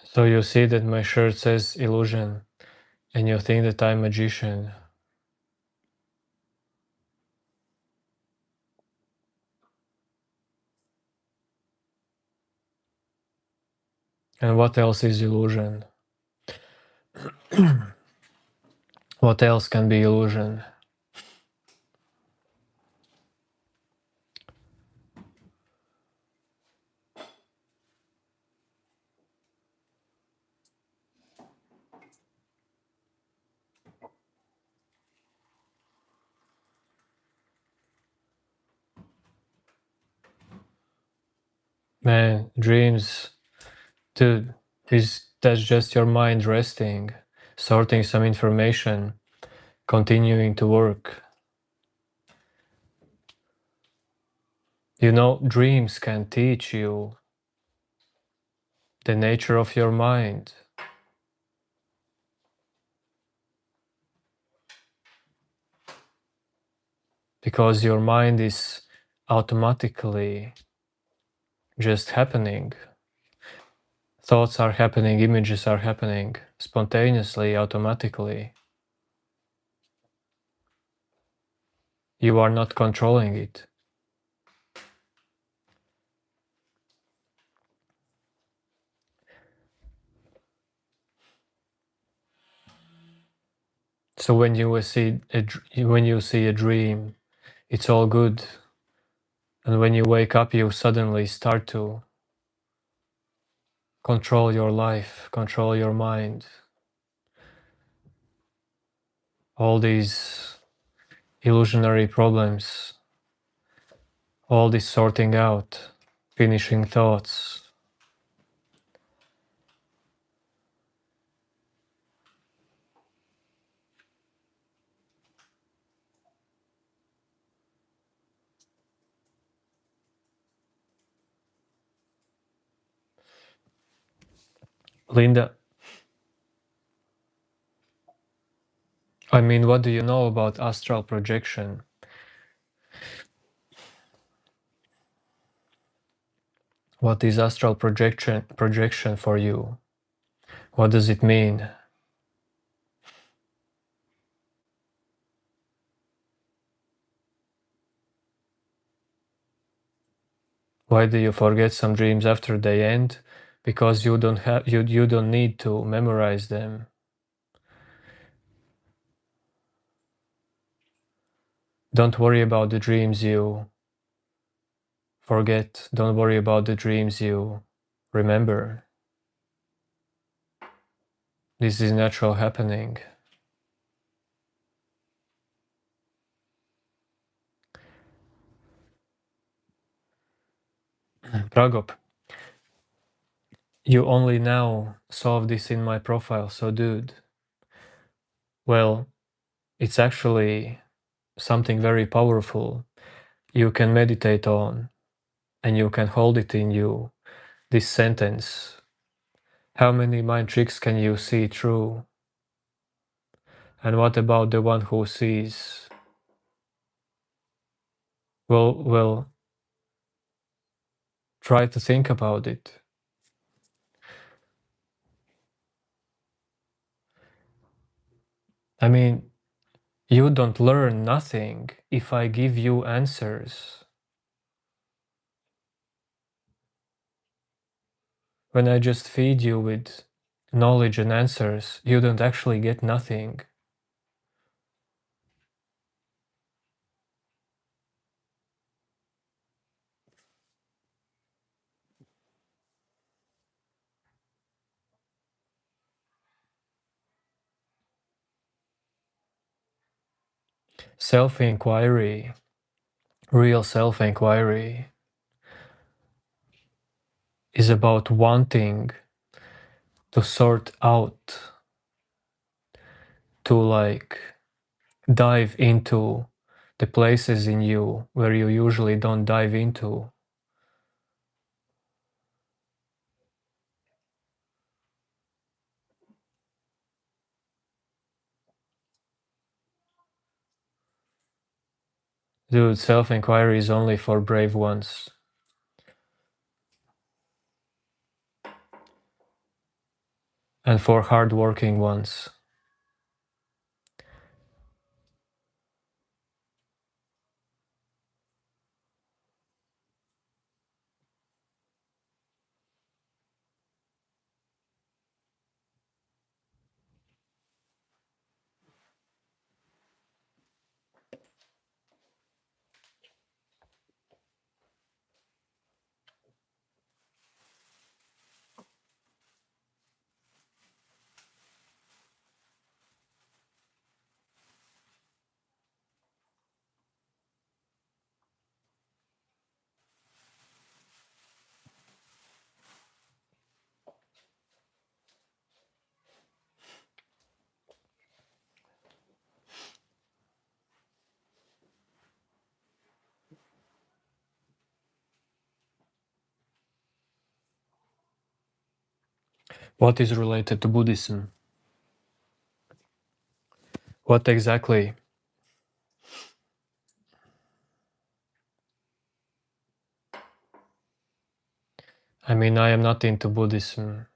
So you see that my shirt says illusion, and you think that I'm magician. And what else is illusion? What else can be illusion? Man, dreams, dude, that's just your mind resting, sorting some information, continuing to work. You know, dreams can teach you the nature of your mind. Because your mind is automatically just happening. Thoughts are happening, images are happening spontaneously, automatically. You are not controlling it. So when you see a dream, it's all good. And when you wake up, you suddenly start to control your life, control your mind. All these illusionary problems, all this sorting out, finishing thoughts. Linda, I mean, what do you know about astral projection? What is astral projection for you? What does it mean? Why do you forget some dreams after they end? Because you don't need to memorize them. Don't worry about the dreams you forget. Don't worry about the dreams you remember. This is natural happening. Pragop, you only now saw this in my profile, so dude. Well, it's actually something very powerful you can meditate on, and you can hold it in you. This sentence: how many mind tricks can you see through? And what about the one who sees? Well, try to think about it. I mean, you don't learn nothing if I give you answers. When I just feed you with knowledge and answers, you don't actually get nothing. Self-inquiry, real self-inquiry, is about wanting to sort out, to like dive into the places in you where you usually don't dive into. Dude, self-inquiry is only for brave ones. And for hard-working ones. What is related to Buddhism? What exactly? I mean, I am not into Buddhism.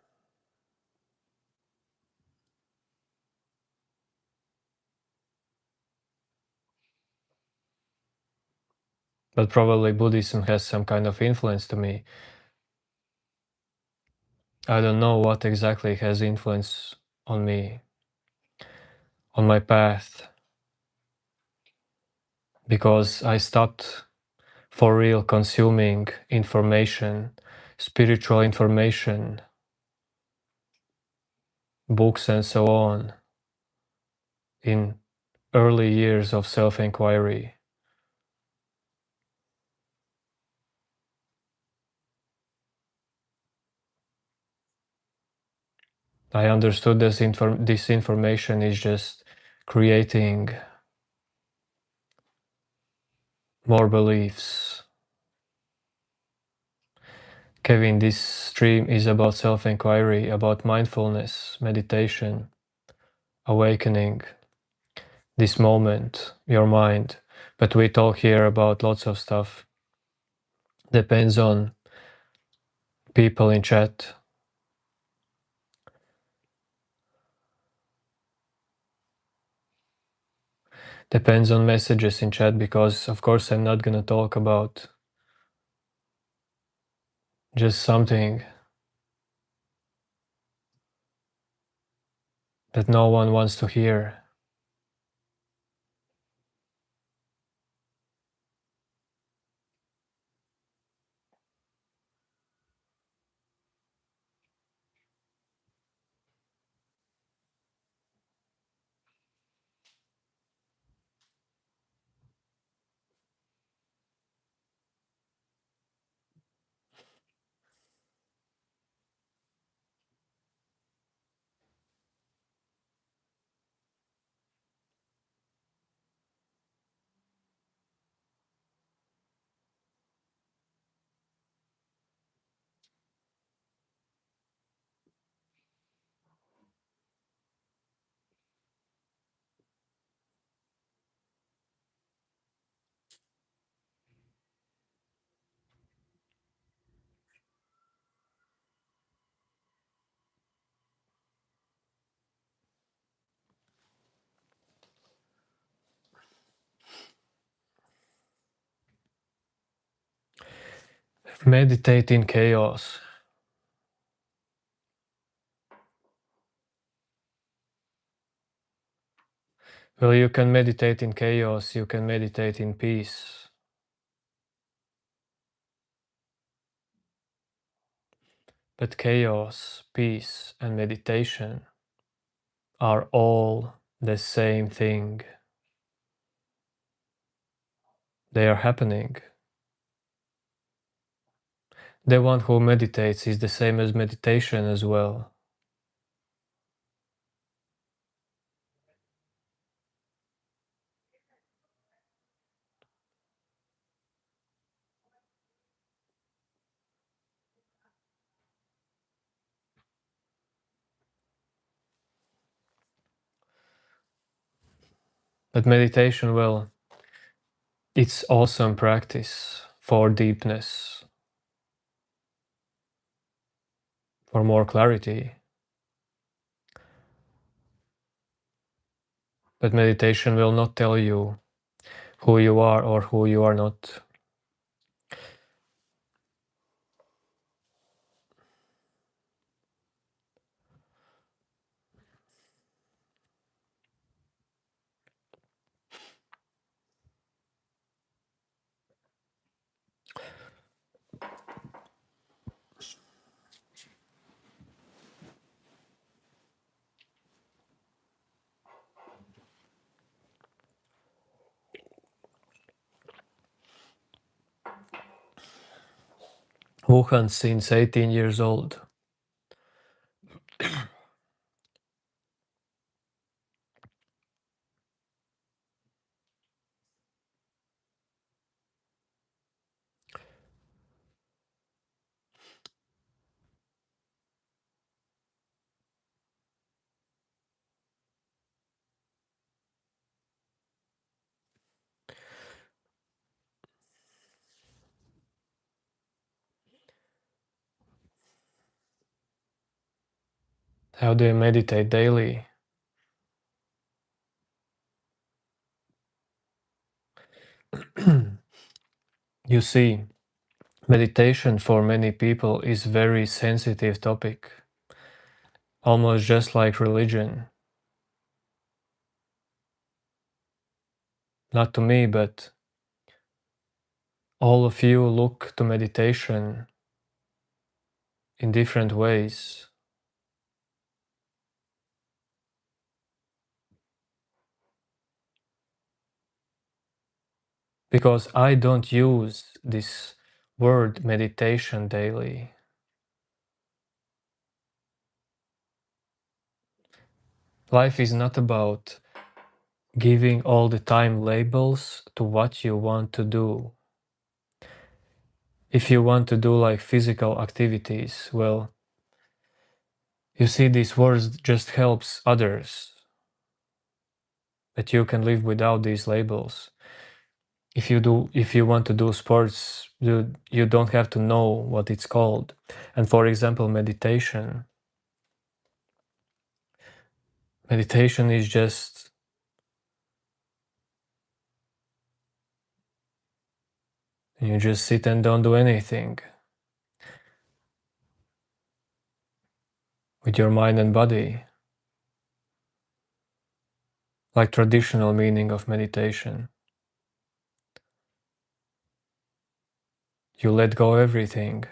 But probably Buddhism has some kind of influence to me. I don't know what exactly has influence on me, on my path, because I stopped for real consuming information, spiritual information, books and so on, in early years of self-inquiry. I understood this information is just creating more beliefs. Kevin, this stream is about self-inquiry, about mindfulness, meditation, awakening, this moment, your mind. But we talk here about lots of stuff. Depends on people in chat. Depends on messages in chat, because of course I'm not gonna talk about just something that no one wants to hear. Meditate in chaos. Well, you can meditate in chaos, you can meditate in peace. But chaos, peace, and meditation are all the same thing. They are happening. The one who meditates is the same as meditation as well. But meditation, well, it's awesome practice for deepness, for more clarity. But meditation will not tell you who you are or who you are not. Wuhan since 18 years old. How do you meditate daily? You see, meditation for many people is very sensitive topic, almost just like religion. Not to me, but all of you look to meditation in different ways. Because I don't use this word meditation daily. Life is not about giving all the time labels to what you want to do. if you want to do like physical activities, well, you see, these words just helps others, that you can live without these labels. If you want to do sports, you don't have to know what it's called. And for example, meditation is just you just sit and don't do anything with your mind and body, like traditional meaning of meditation. You let go everything.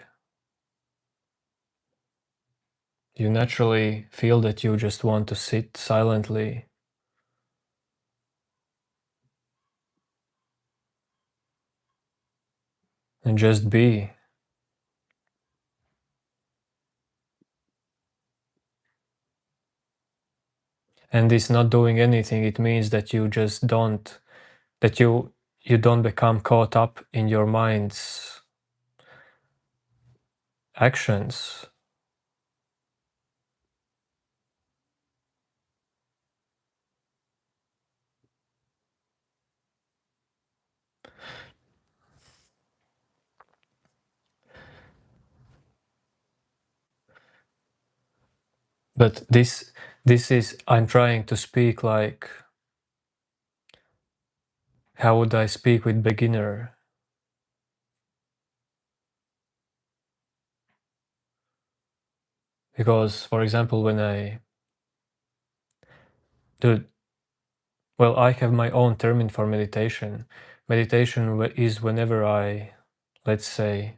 You naturally feel that you just want to sit silently and just be. And this not doing anything, it means that you just don't, that you don't become caught up in your mind's actions. But this is, I'm trying to speak like, how would I speak with beginner? Because, for example, when I do, well, I have my own term for meditation. Meditation is whenever I, let's say,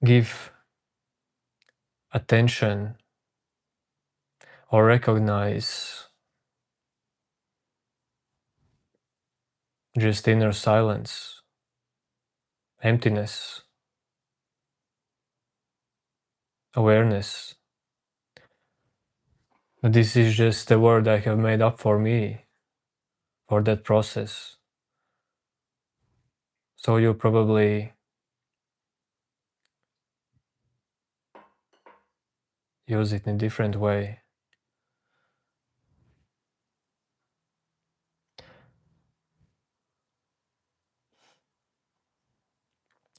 give attention or recognize just inner silence, emptiness, awareness. This is just a word I have made up for me, for that process. So you probably use it in a different way.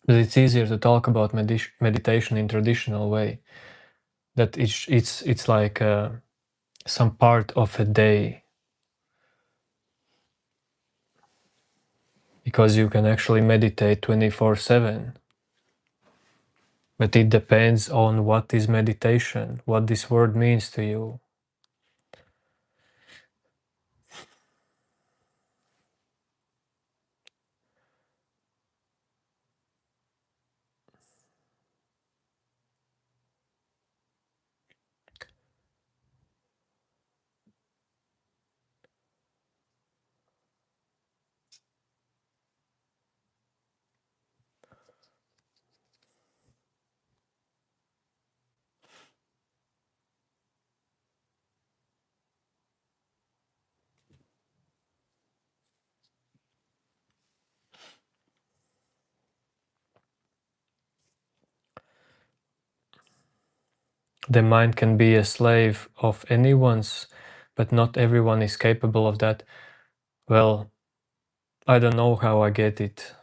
But it's easier to talk about meditation in traditional way. That it's like some part of a day, because you can actually meditate 24/7. But it depends on what is meditation, what this word means to you. The mind can be a slave of anyone's, but not everyone is capable of that. Well, I don't know how I get it,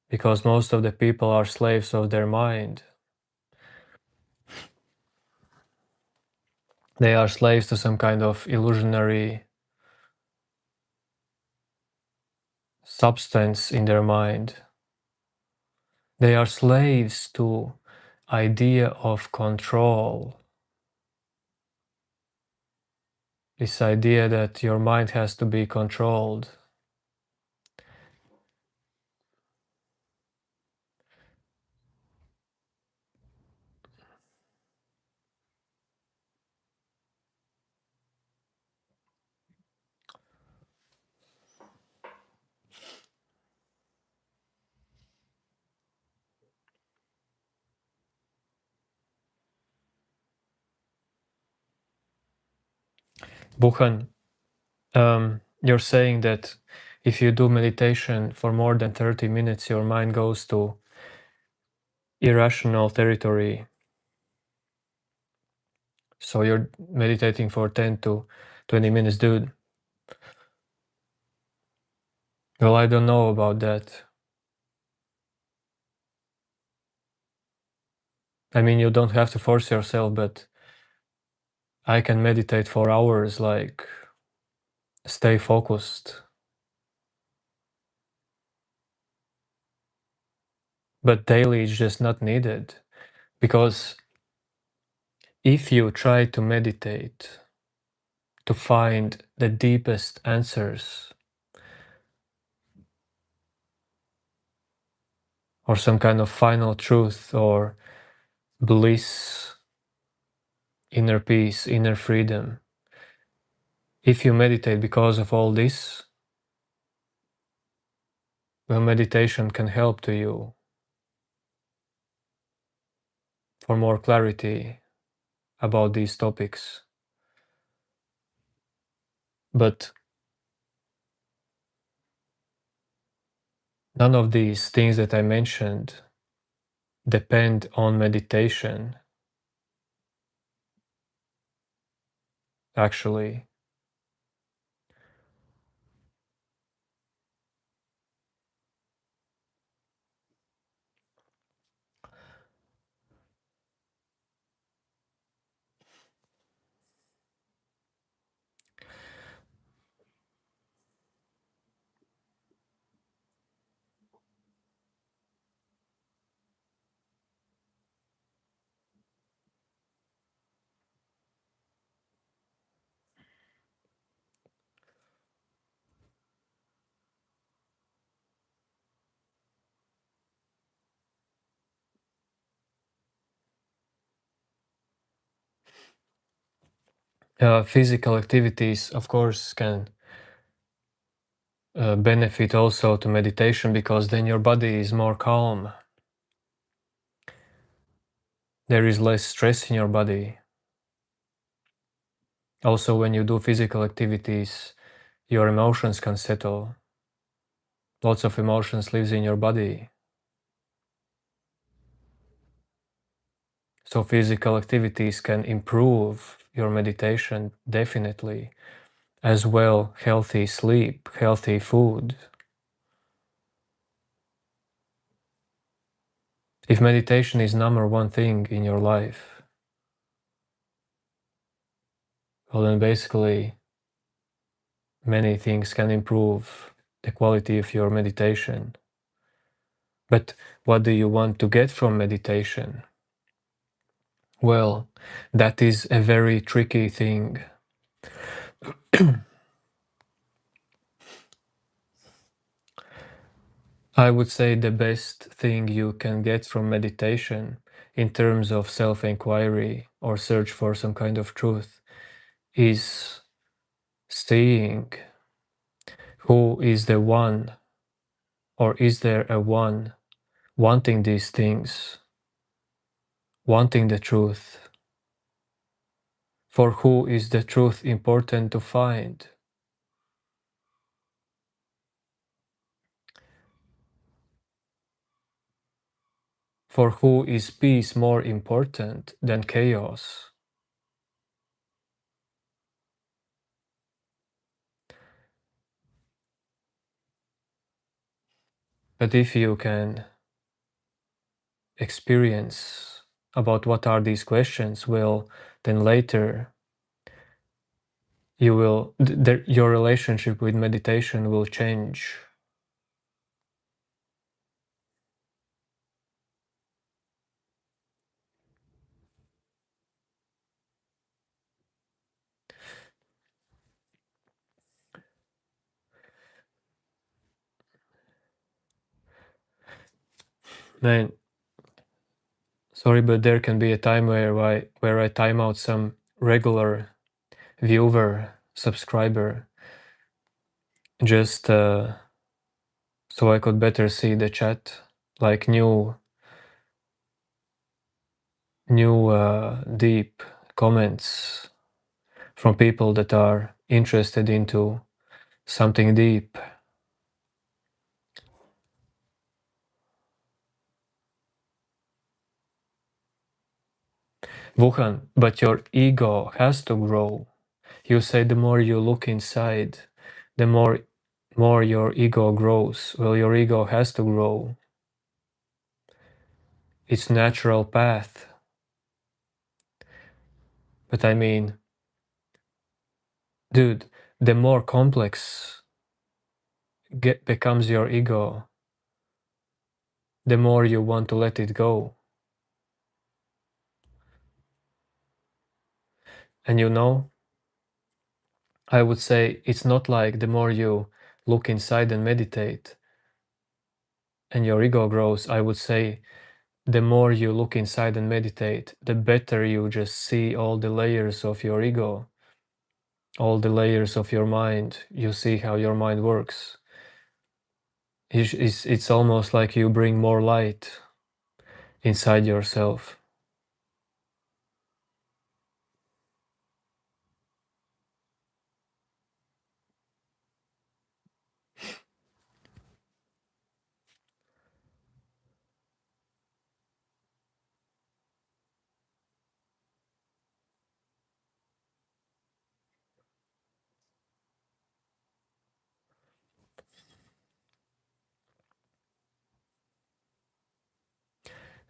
because most of the people are slaves of their mind. They are slaves to some kind of illusionary substance in their mind. They are slaves to idea of control. This idea that your mind has to be controlled. Buchan, you're saying that if you do meditation for more than 30 minutes, your mind goes to irrational territory. So you're meditating for 10 to 20 minutes, dude. Well, I don't know about that. I mean, you don't have to force yourself, but I can meditate for hours, like stay focused. But daily is just not needed, because if you try to meditate to find the deepest answers or some kind of final truth or bliss, inner peace, inner freedom, if you meditate because of all this, well, meditation can help to you for more clarity about these topics. But none of these things that I mentioned depend on meditation, actually. Physical activities, of course, can benefit also to meditation, because then your body is more calm. There is less stress in your body. Also, when you do physical activities, your emotions can settle. Lots of emotions lives in your body. So physical activities can improve your meditation, definitely. As well, healthy sleep, healthy food. If meditation is number one thing in your life, well, then basically many things can improve the quality of your meditation. But what do you want to get from meditation? Well, that is a very tricky thing. I would say the best thing you can get from meditation in terms of self-inquiry or search for some kind of truth is seeing who is the one, or is there a one wanting these things, wanting the truth. For who is the truth important to find? For who is peace more important than chaos? But if you can experience about what are these questions, well, then later you will, your relationship with meditation will change. Man, sorry, but there can be a time where I time out some regular viewer, subscriber, just so I could better see the chat, like new deep comments from people that are interested into something deep. Wuhan, but your ego has to grow. You say the more you look inside, the more your ego grows. Well, your ego has to grow. It's natural path. But I mean, dude, the more complex becomes your ego, the more you want to let it go. And you know, I would say it's not like the more you look inside and meditate and your ego grows. I would say the more you look inside and meditate, the better you just see all the layers of your ego, all the layers of your mind. You see how your mind works. It's almost like you bring more light inside yourself.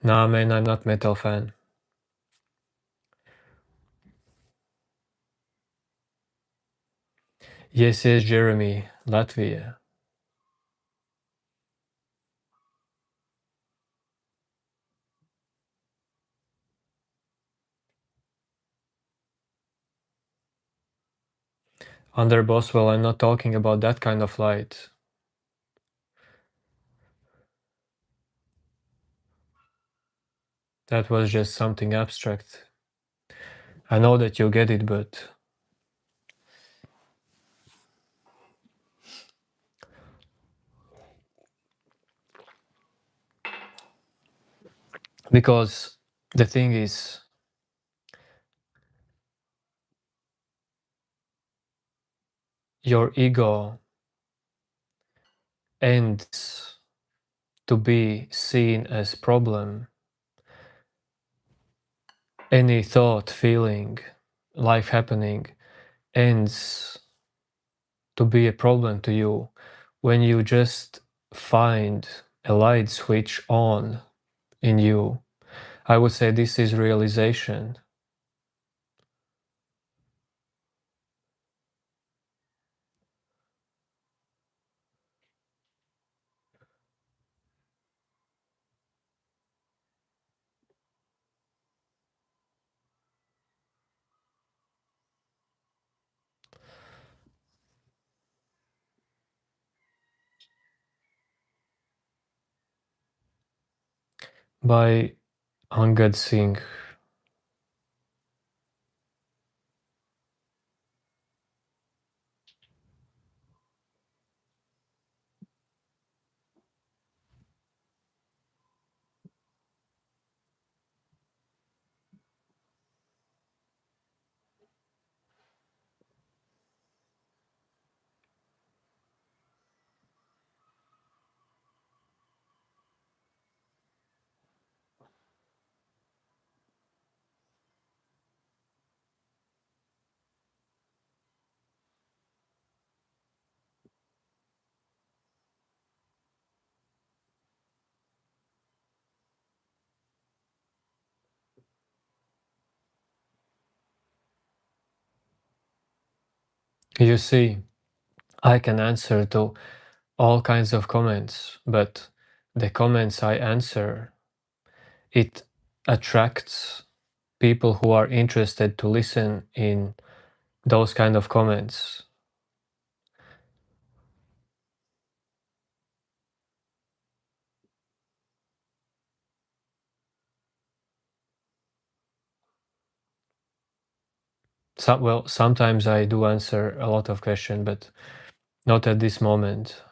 Nah, man, I'm not metal fan. Yes, yes, Jeremy, Latvia. Under Boswell, I'm not talking about that kind of light. That was just something abstract. I know that you get it, but because the thing is, your ego ends to be seen as problem. Any thought, feeling, life happening ends to be a problem to you when you just find a light switch on in you. I would say this is realization. By Angad Singh. You see, I can answer to all kinds of comments, but the comments I answer, it attracts people who are interested to listen in those kind of comments. Well, sometimes I do answer a lot of questions, but not at this moment.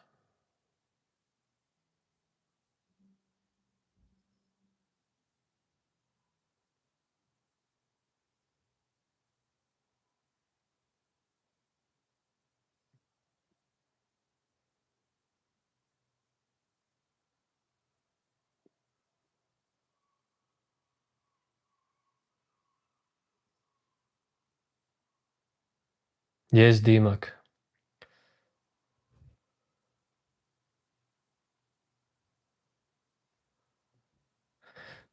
Yes, Dimak.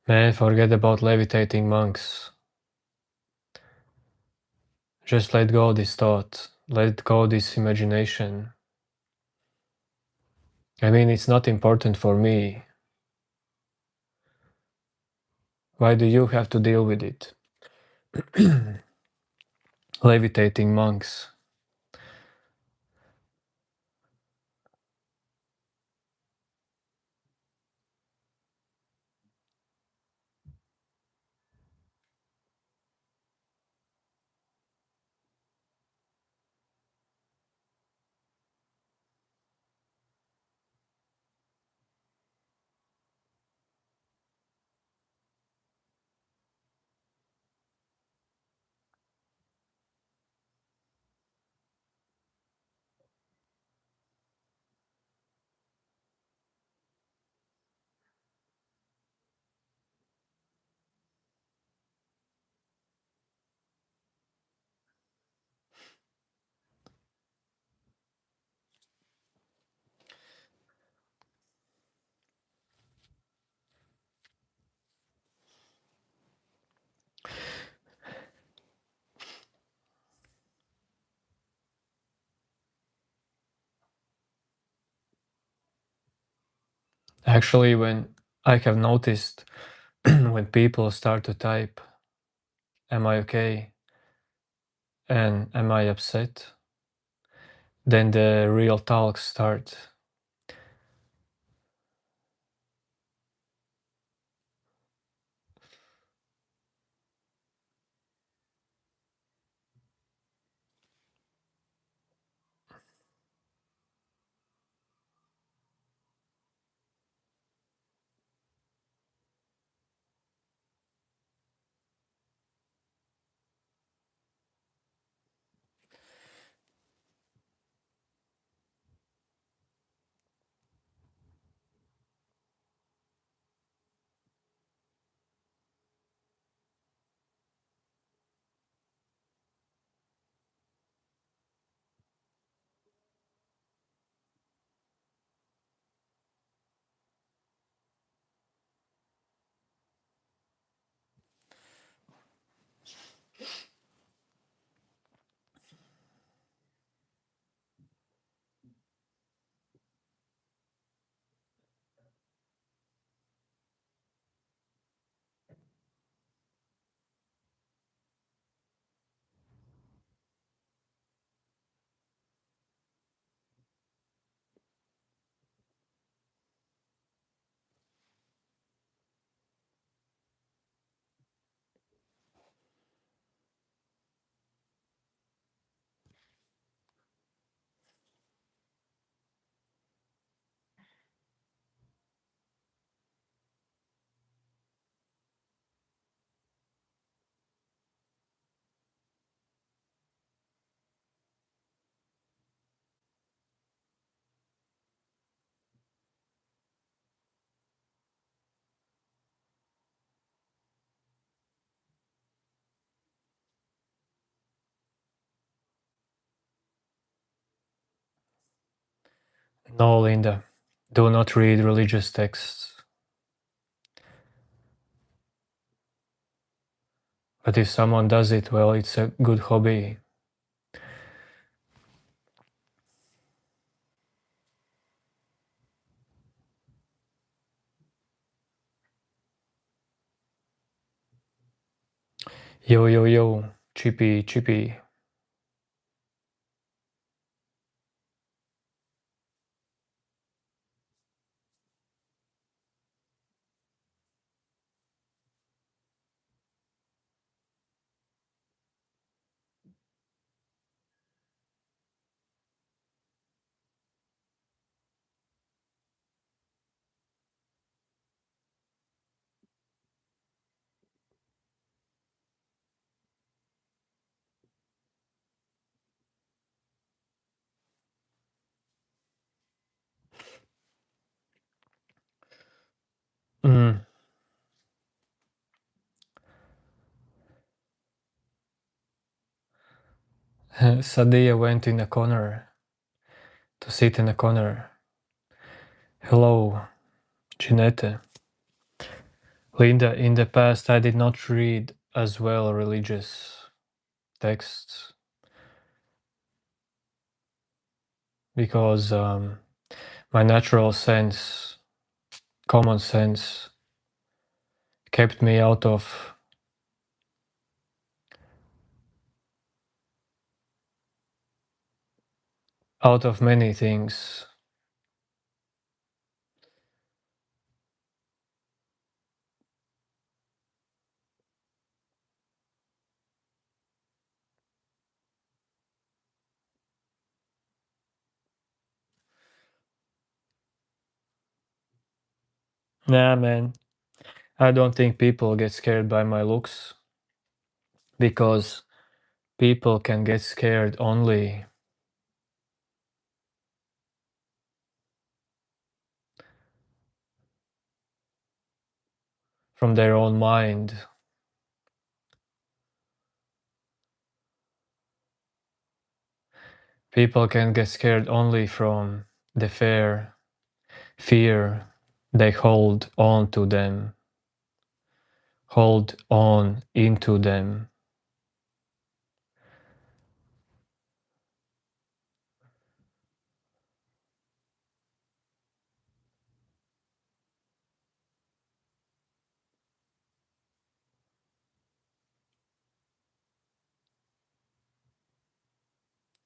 Man, forget about levitating monks. Just let go this thought. Let go this imagination. I mean, it's not important for me. Why do you have to deal with it? Levitating monks. Actually, when I have noticed when people start to type, am I okay? And am I upset? Then the real talks start. No, Linda, do not read religious texts. But if someone does it, well, it's a good hobby. Yo, yo, yo, chippy, chippy. Sadia went in a corner to sit in a corner. Hello, Ginette. Linda, in the past I did not read as well religious texts because my natural sense, common sense, kept me out of many things. Nah, man, I don't think people get scared by my looks because people can get scared only from their own mind. People can get scared only from the fear they hold on to them, hold on into them.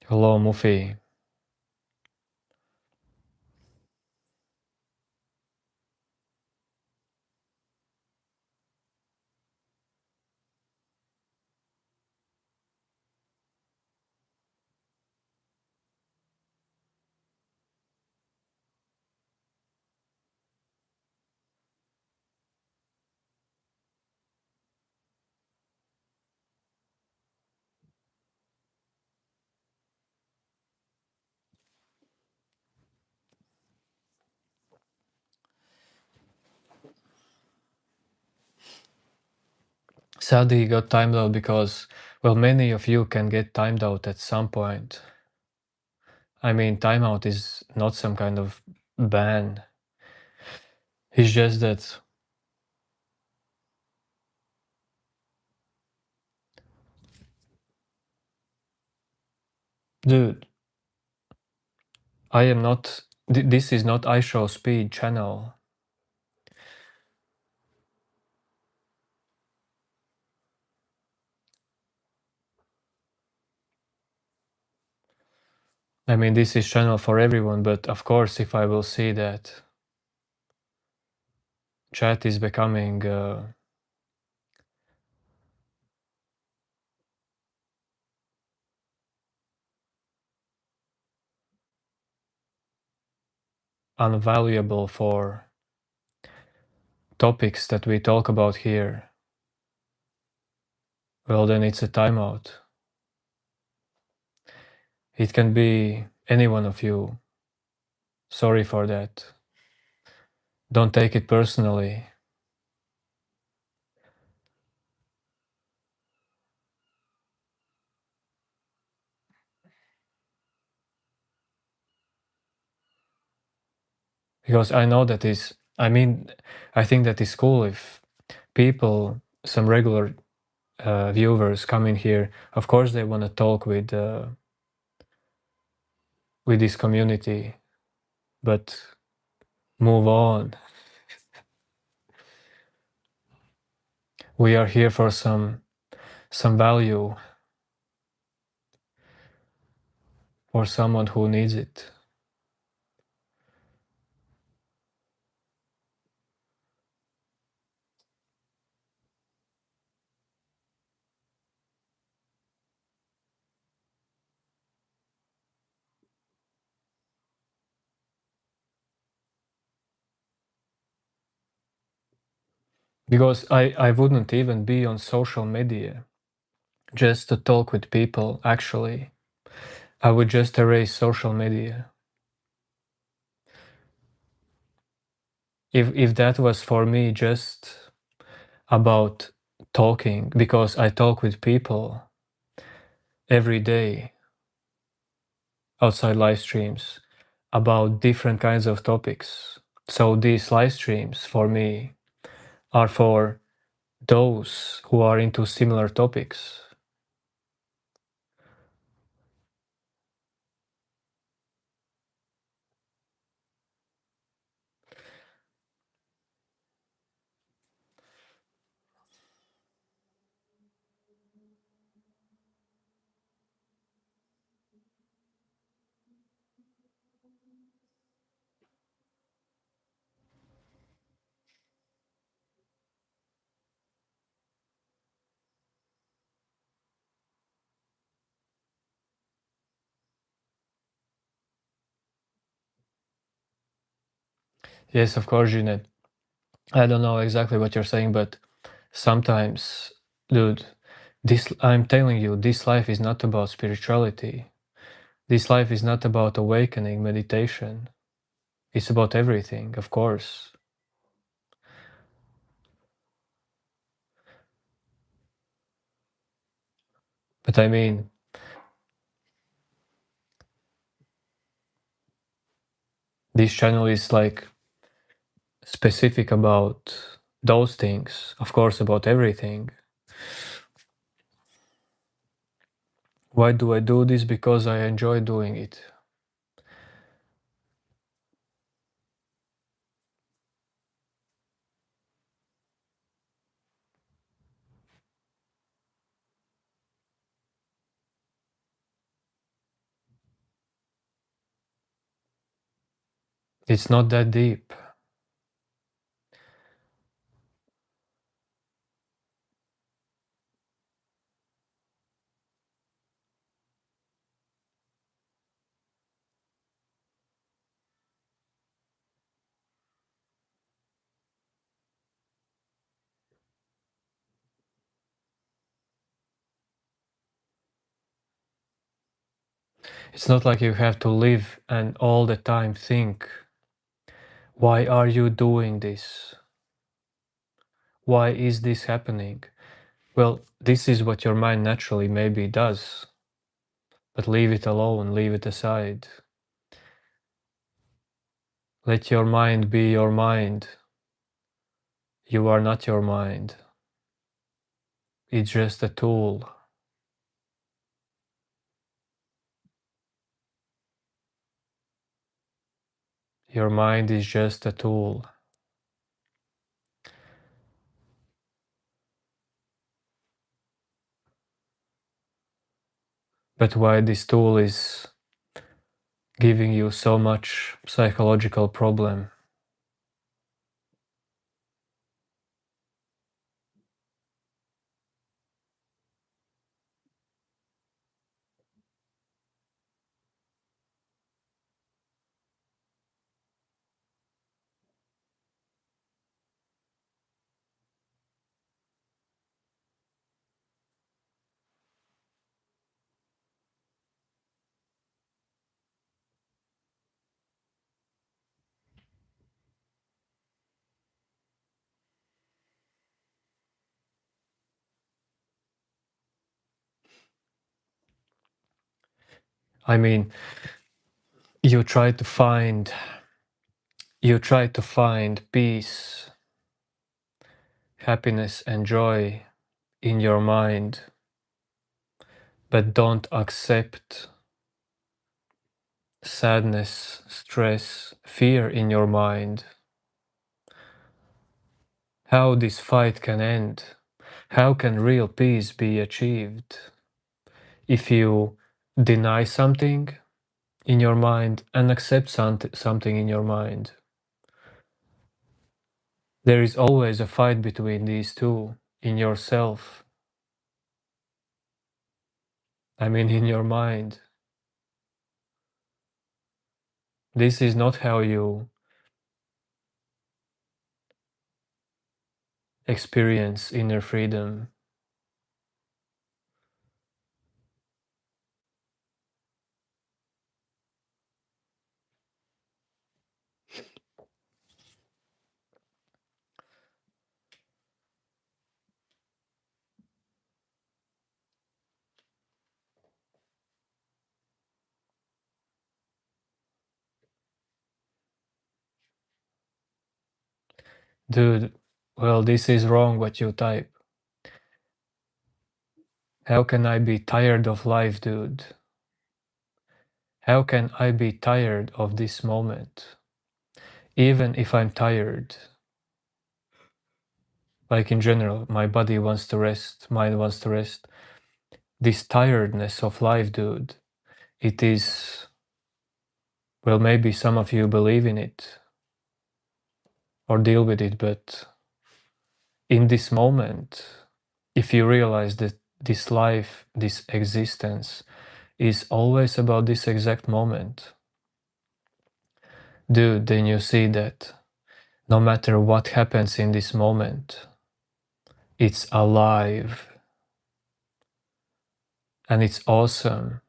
Hello, Mufi. Sadi got timed out because, well, many of you can get timed out at some point. I mean, timeout is not some kind of ban. It's just that, dude, I am not, this is not I Show Speed channel. I mean, this is channel for everyone, but of course, if I will see that chat is becoming unvaluable for topics that we talk about here, well, then it's a timeout. It can be any one of you. Sorry for that. Don't take it personally. Because I know that is, I mean, I think that is cool if people, some regular viewers come in here. Of course, they want to talk with this community, but move on. We are here for some value for someone who needs it. Because I wouldn't even be on social media just to talk with people, actually. I would just erase social media. If that was for me just about talking, because I talk with people every day, outside live streams about different kinds of topics. So these live streams for me are for those who are into similar topics. Yes, of course, Jeanette. I don't know exactly what you're saying, but sometimes, dude, this I'm telling you, this life is not about spirituality. This life is not about awakening, meditation. It's about everything, of course. But I mean, this channel is like specific about those things, of course, about everything. Why do I do this? Because I enjoy doing it. It's not that deep. It's not like you have to live and all the time think, why are you doing this? Why is this happening? Well, this is what your mind naturally maybe does, but leave it alone, leave it aside. Let your mind be your mind. You are not your mind. It's just a tool. Your mind is just a tool. But why this tool is giving you so much psychological problem? I mean, you try to find peace, happiness and joy in your mind, but don't accept sadness, stress, fear in your mind. How this fight can end? How can real peace be achieved? If you deny something in your mind and accept something in your mind. There is always a fight between these two in yourself. I mean, in your mind. This is not how you experience inner freedom. Dude, well, this is wrong what you type. How can I be tired of life, dude? How can I be tired of this moment? Even if I'm tired, like in general, my body wants to rest, mind wants to rest. This tiredness of life, dude, it is, well, maybe some of you believe in it or deal with it, but in this moment, if you realize that this life, this existence is always about this exact moment, dude, then you see that no matter what happens in this moment, it's alive and it's awesome.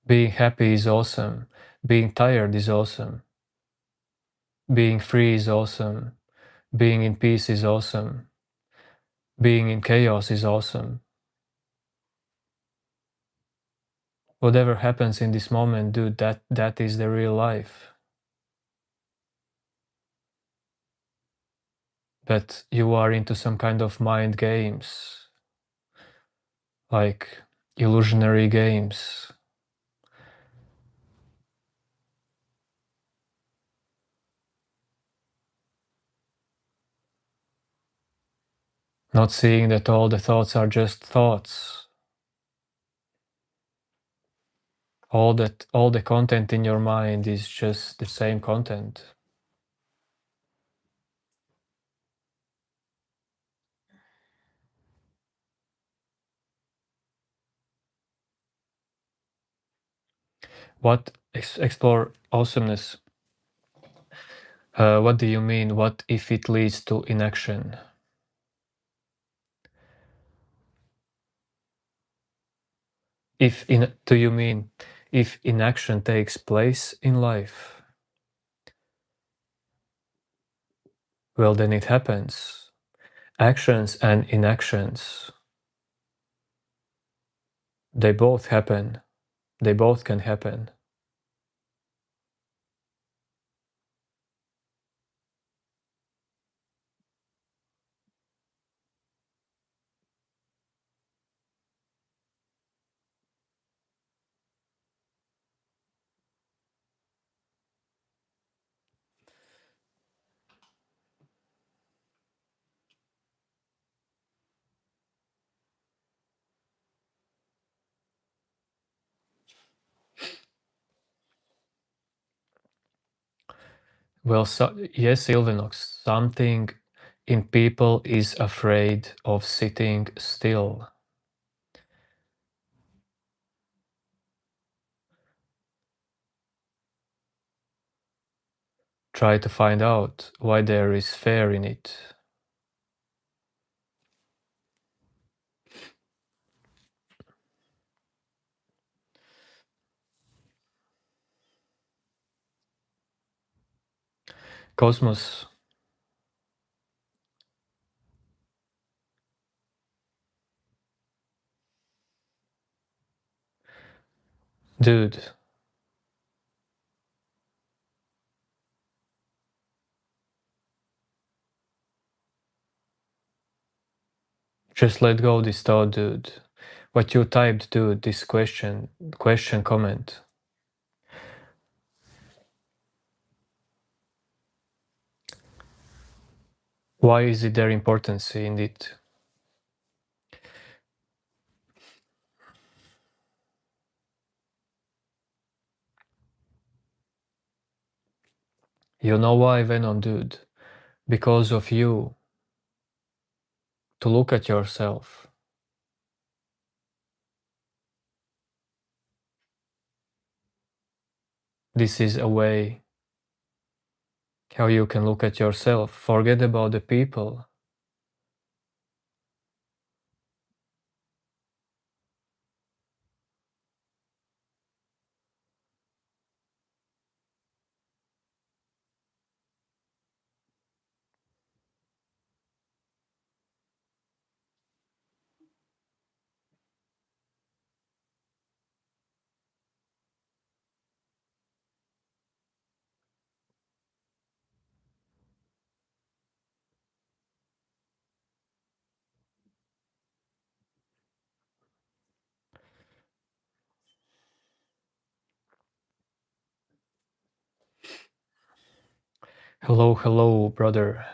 Being happy is awesome. Being tired is awesome. Being free is awesome. Being in peace is awesome. Being in chaos is awesome. Whatever happens in this moment, dude, that is the real life. But you are into some kind of mind games, like illusionary games. Not seeing that all the thoughts are just thoughts. All the content in your mind is just the same content. What explore awesomeness? What do you mean? What if it leads to inaction? Do you mean if inaction takes place in life? Well, then it happens. Actions and inactions, they both happen. They both can happen. Well, yes, Ilvinox, something in people is afraid of sitting still. Try to find out why there is fear in it. Cosmos, dude, just let go this thought, dude. What you typed, dude, this question comment. Why is it their importance in it? You know why, Venom, dude? Because of you. To look at yourself. This is a way how you can look at yourself. Forget about the people. Hello, hello, brother.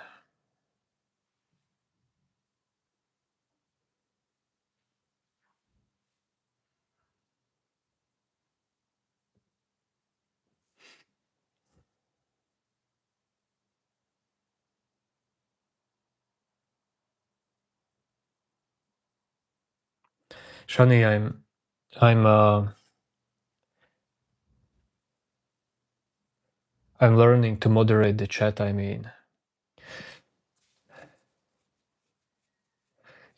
Shani, I'm I'm learning to moderate the chat. I mean,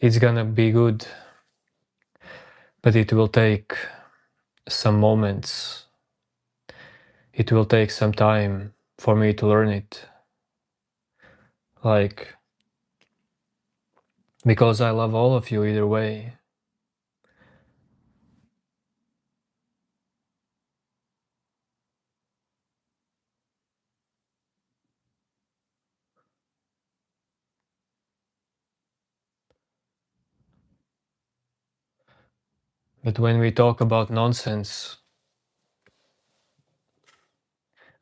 it's gonna be good, but it will take some moments. It will take some time for me to learn it. Like, because I love all of you either way. But when we talk about nonsense,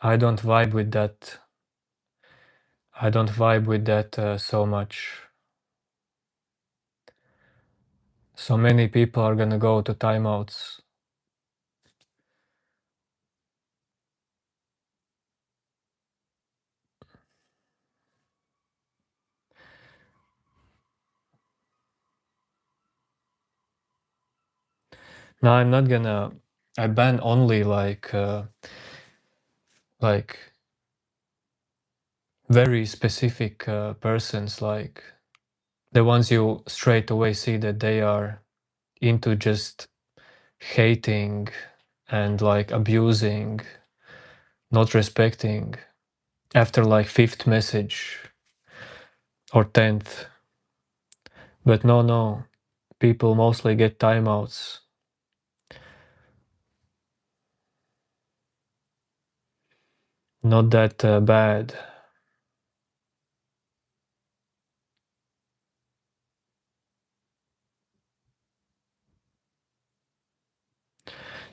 I don't vibe with that. I don't vibe with that so much. So many people are gonna go to timeouts. No, I'm not gonna. I ban only like very specific persons, like the ones you straight away see that they are into just hating and like abusing, not respecting. After like fifth message or 10th. But no, people mostly get timeouts. Not that bad.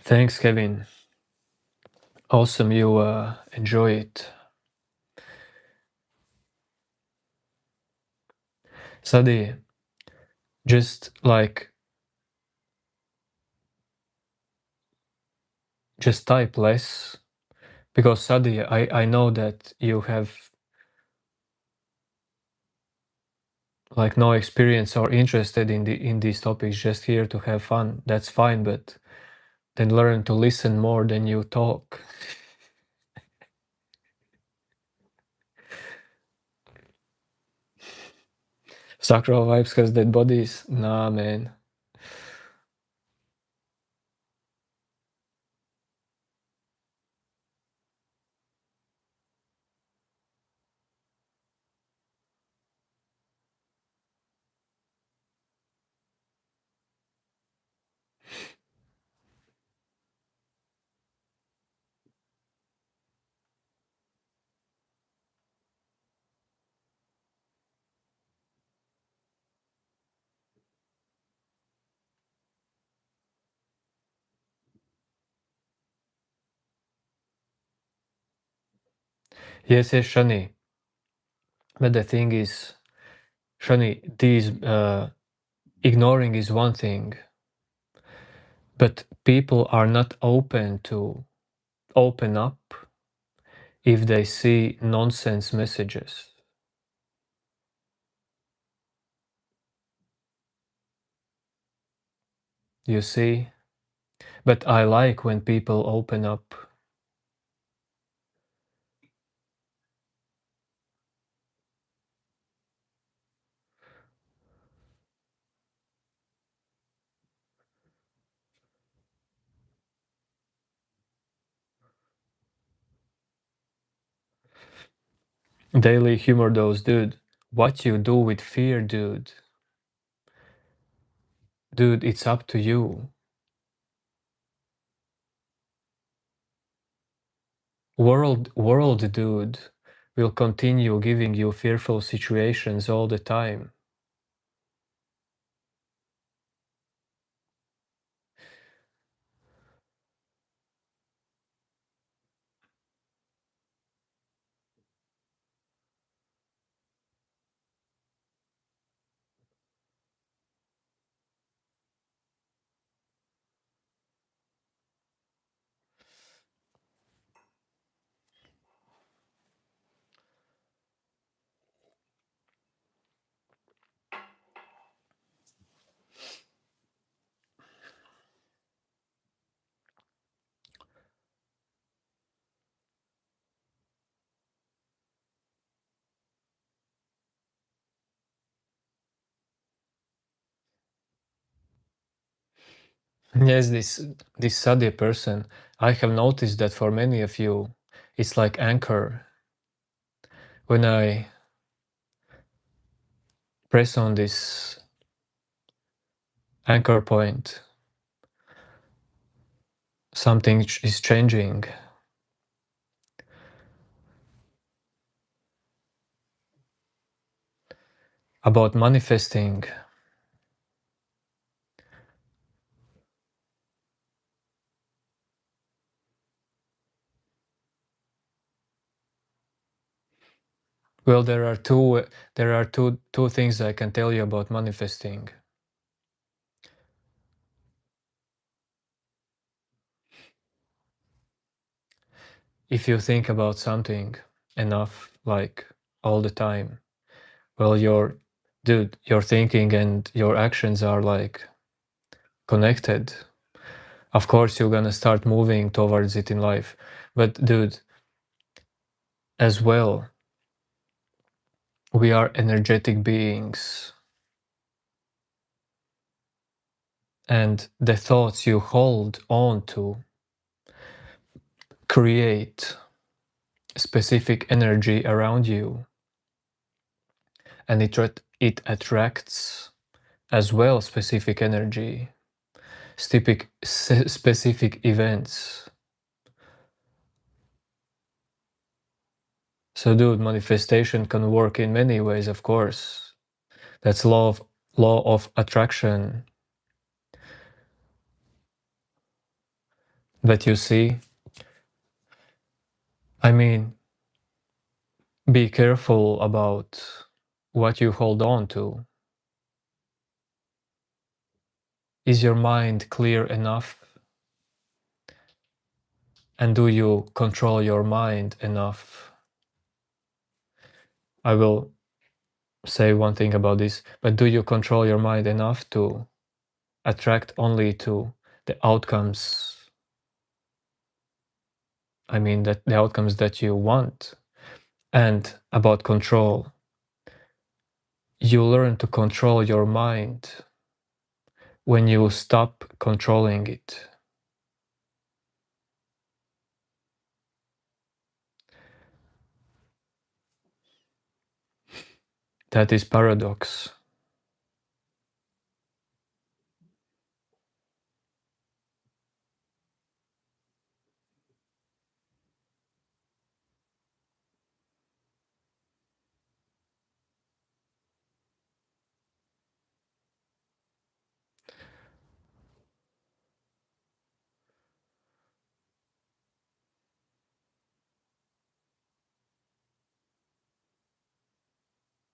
Thanks, Kevin. Awesome, you enjoy it. Sadi, just like, just type less. Because Sadi, I know that you have like no experience or interested in these topics, just here to have fun. That's fine, but then learn to listen more than you talk. SacralVibes has dead bodies? Nah, man. Yes, Shani. But the thing is, Shani, these ignoring is one thing, but people are not open to open up if they see nonsense messages. You see? But I like when people open up. Daily humor dose, dude. What you do with fear, dude? Dude, it's up to you. World, dude, will continue giving you fearful situations all the time. Yes, this sadhya person, I have noticed that for many of you, it's like anchor. When I press on this anchor point, something is changing. About manifesting, well, there are two things I can tell you about manifesting. If you think about something enough, like all the time, well, your thinking and your actions are like connected. Of course, you're gonna start moving towards it in life. But dude, as well, we are energetic beings. And the thoughts you hold on to create specific energy around you. And it attracts as well specific energy, specific events. So dude, manifestation can work in many ways, of course. That's law of attraction. But you see, I mean, be careful about what you hold on to. Is your mind clear enough? And do you control your mind enough? I will say one thing about this, but do you control your mind enough to attract only to the outcomes? I mean, that the outcomes that you want. And about control, you learn to control your mind when you stop controlling it. That is paradox.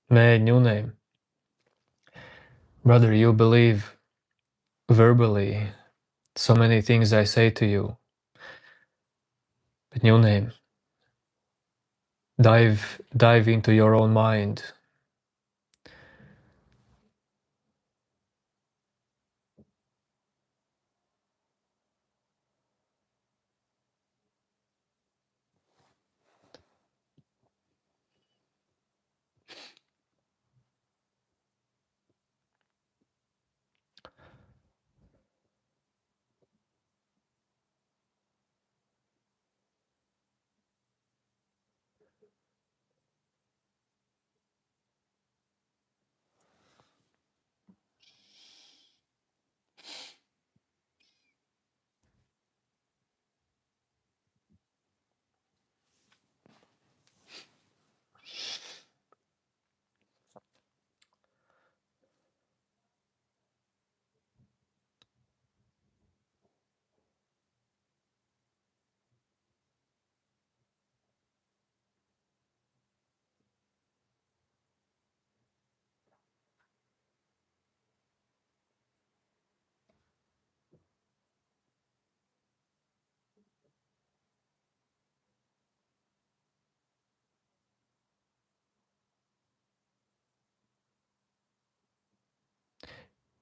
May new name. Brother, you believe verbally so many things I say to you. But new name. Dive into your own mind.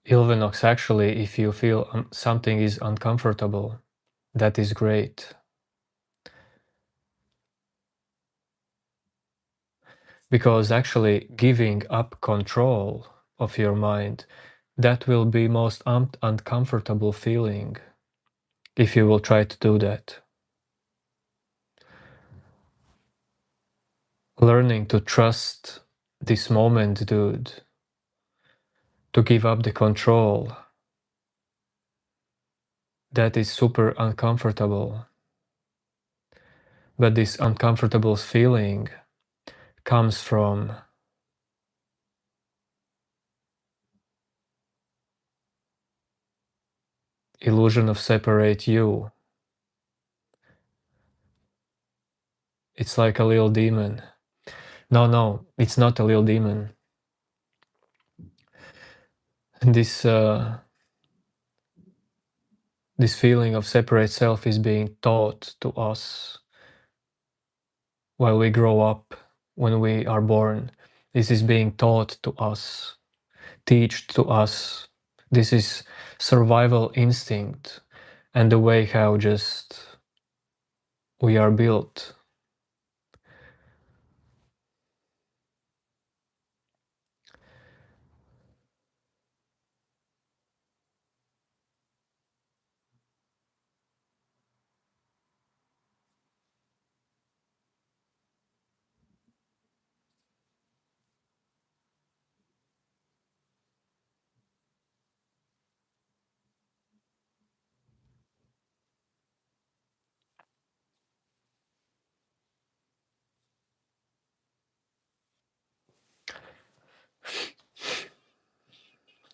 Ilvenox, actually, if you feel something is uncomfortable, that is great. Because actually giving up control of your mind that will be most uncomfortable feeling if you will try to do that. Learning to trust this moment, dude, to give up the control, that is super uncomfortable. But this uncomfortable feeling comes from illusion of separate you. It's like a little demon. No, it's not a little demon. This this feeling of separate self is being taught to us while we grow up, when we are born. This is being taught to us, teached to us. This is survival instinct and the way how just we are built.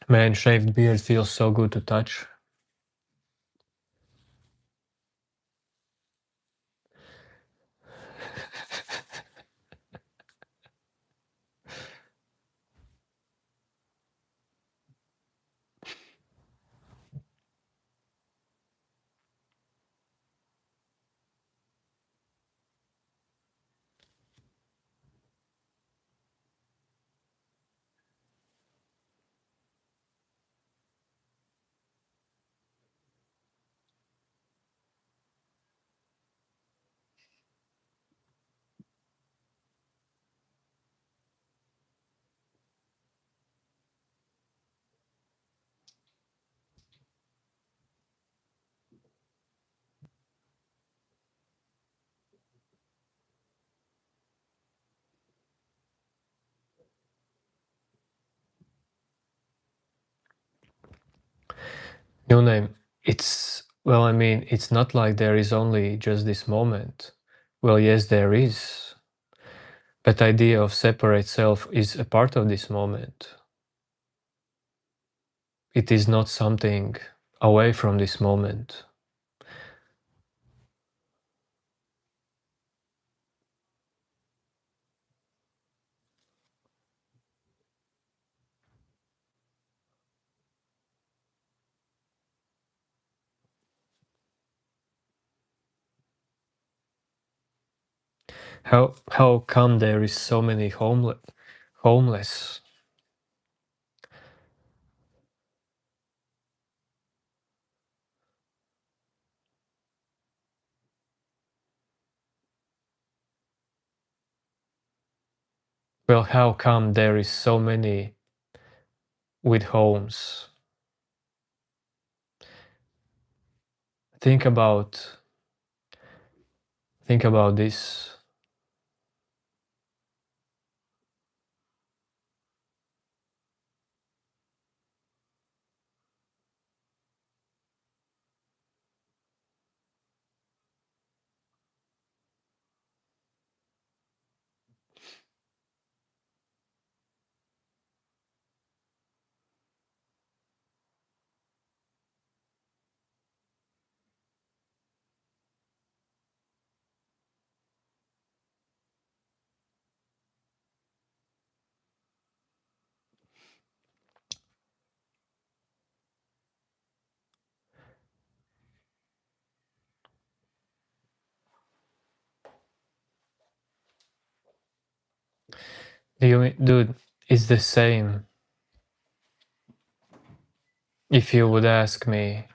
Man, shaved beard feels so good to touch. New name. Well, I mean, it's not like there is only just this moment. Well, yes, there is. But idea of separate self is a part of this moment. It is not something away from this moment. How come there is so many homeless? Well, how come there is so many with homes? Think about this. Dude, it's the same. If you would ask me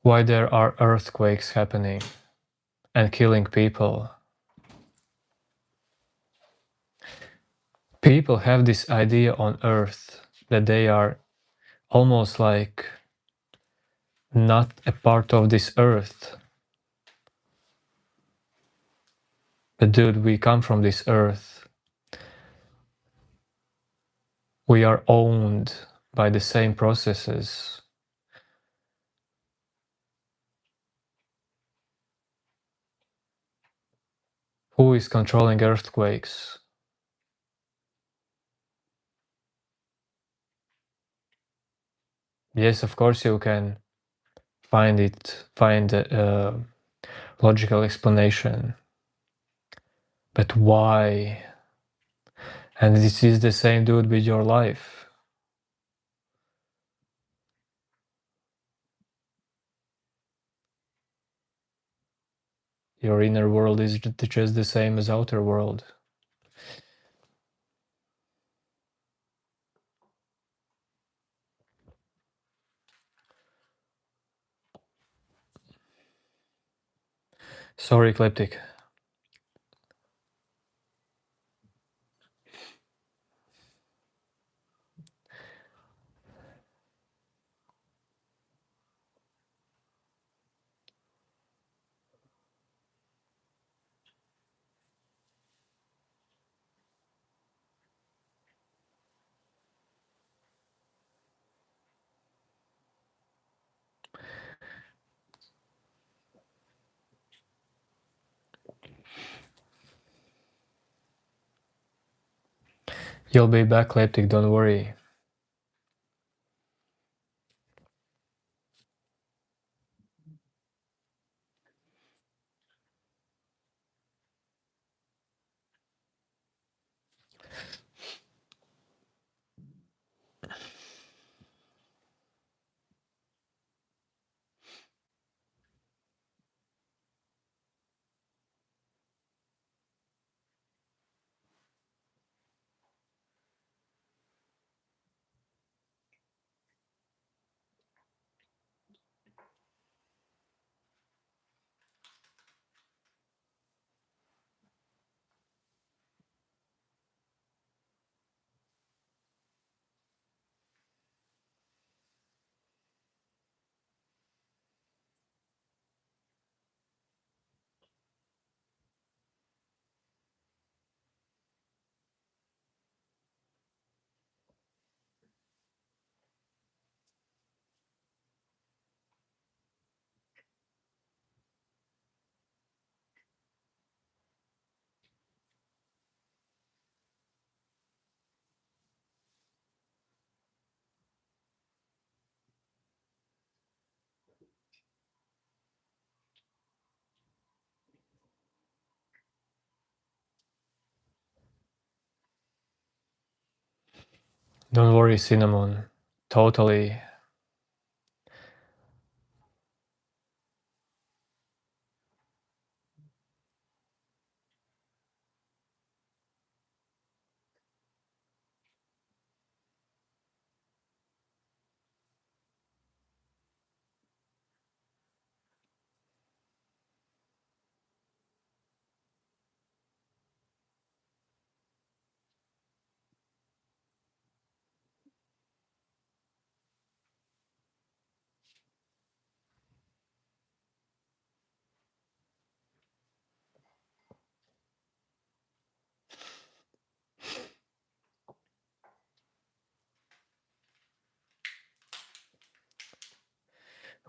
why there are earthquakes happening and killing people, people have this idea on earth that they are almost like not a part of this earth. But dude, we come from this earth. We are owned by the same processes. Who is controlling earthquakes? Yes, of course you can find a logical explanation. But why? And this is the same dude with your life. Your inner world is just the same as outer world. Sorry, eclectic. You'll be back, eclectic, don't worry. Don't worry, Cinnamon. Totally.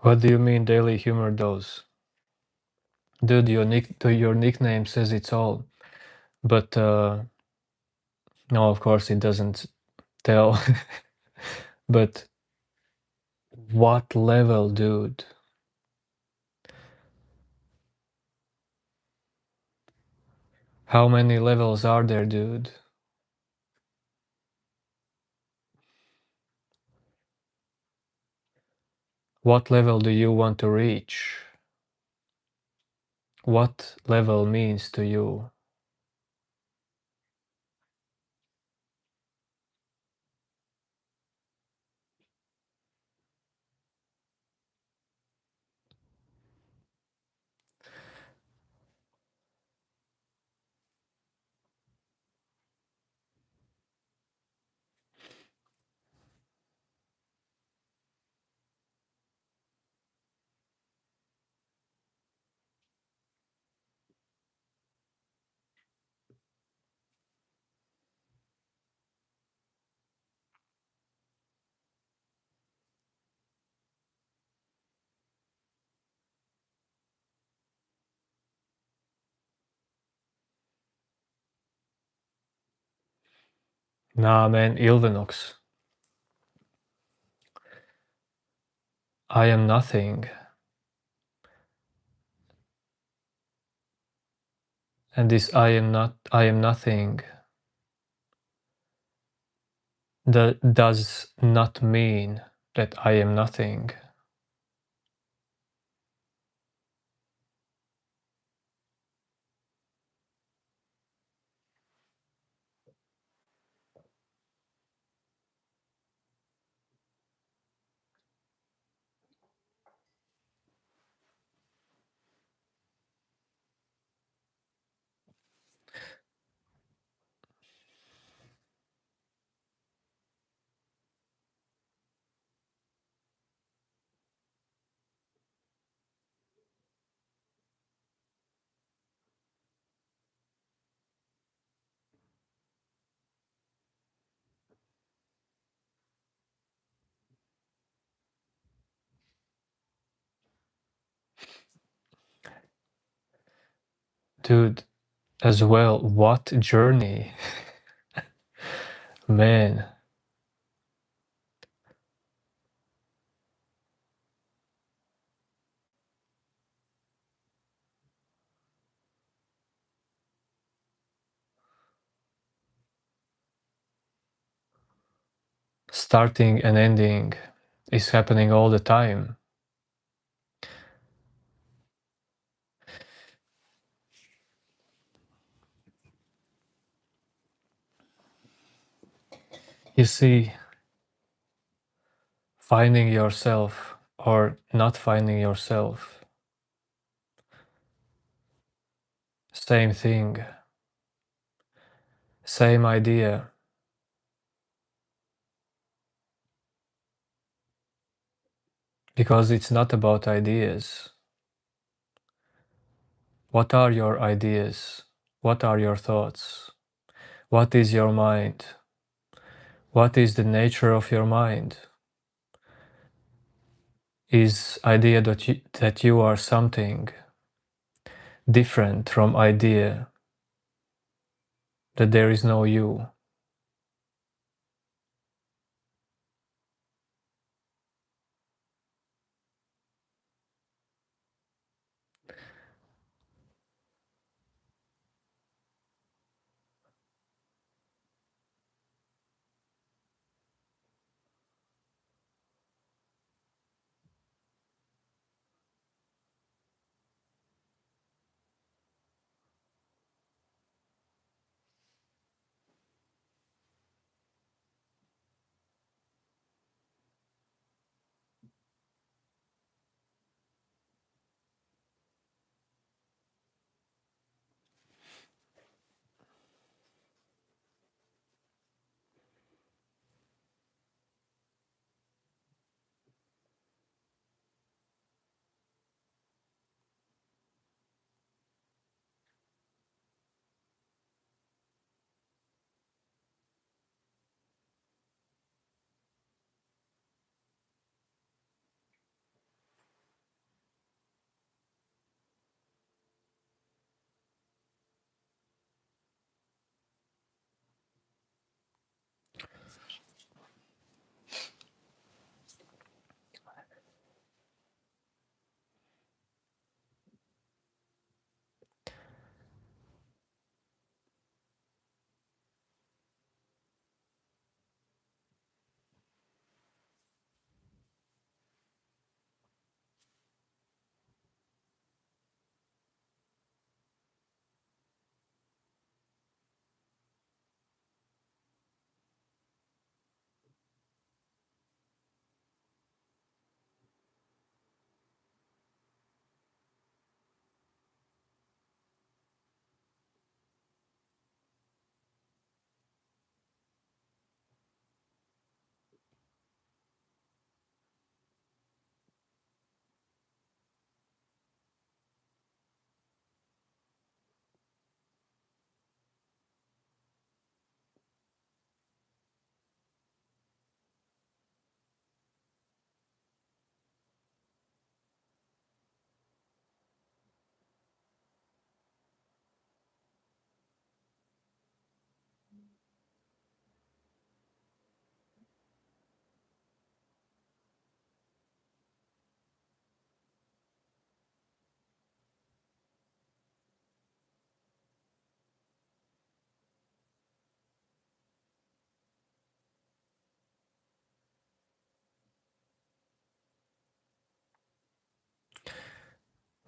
What do you mean daily humor dose? Dude, your nickname says it's all. But no, of course it doesn't tell. But what level, dude? How many levels are there, dude? What level do you want to reach? What level means to you? Nah, man, Ilvenox. I am nothing. And this I am nothing that does not mean that I am nothing. Dude, as well, what journey? Man, starting and ending is happening all the time. You see, finding yourself or not finding yourself, same thing, same idea, because it's not about ideas. What are your ideas? What are your thoughts? What is your mind? What is the nature of your mind? Is idea that you are something different from idea that there is no you.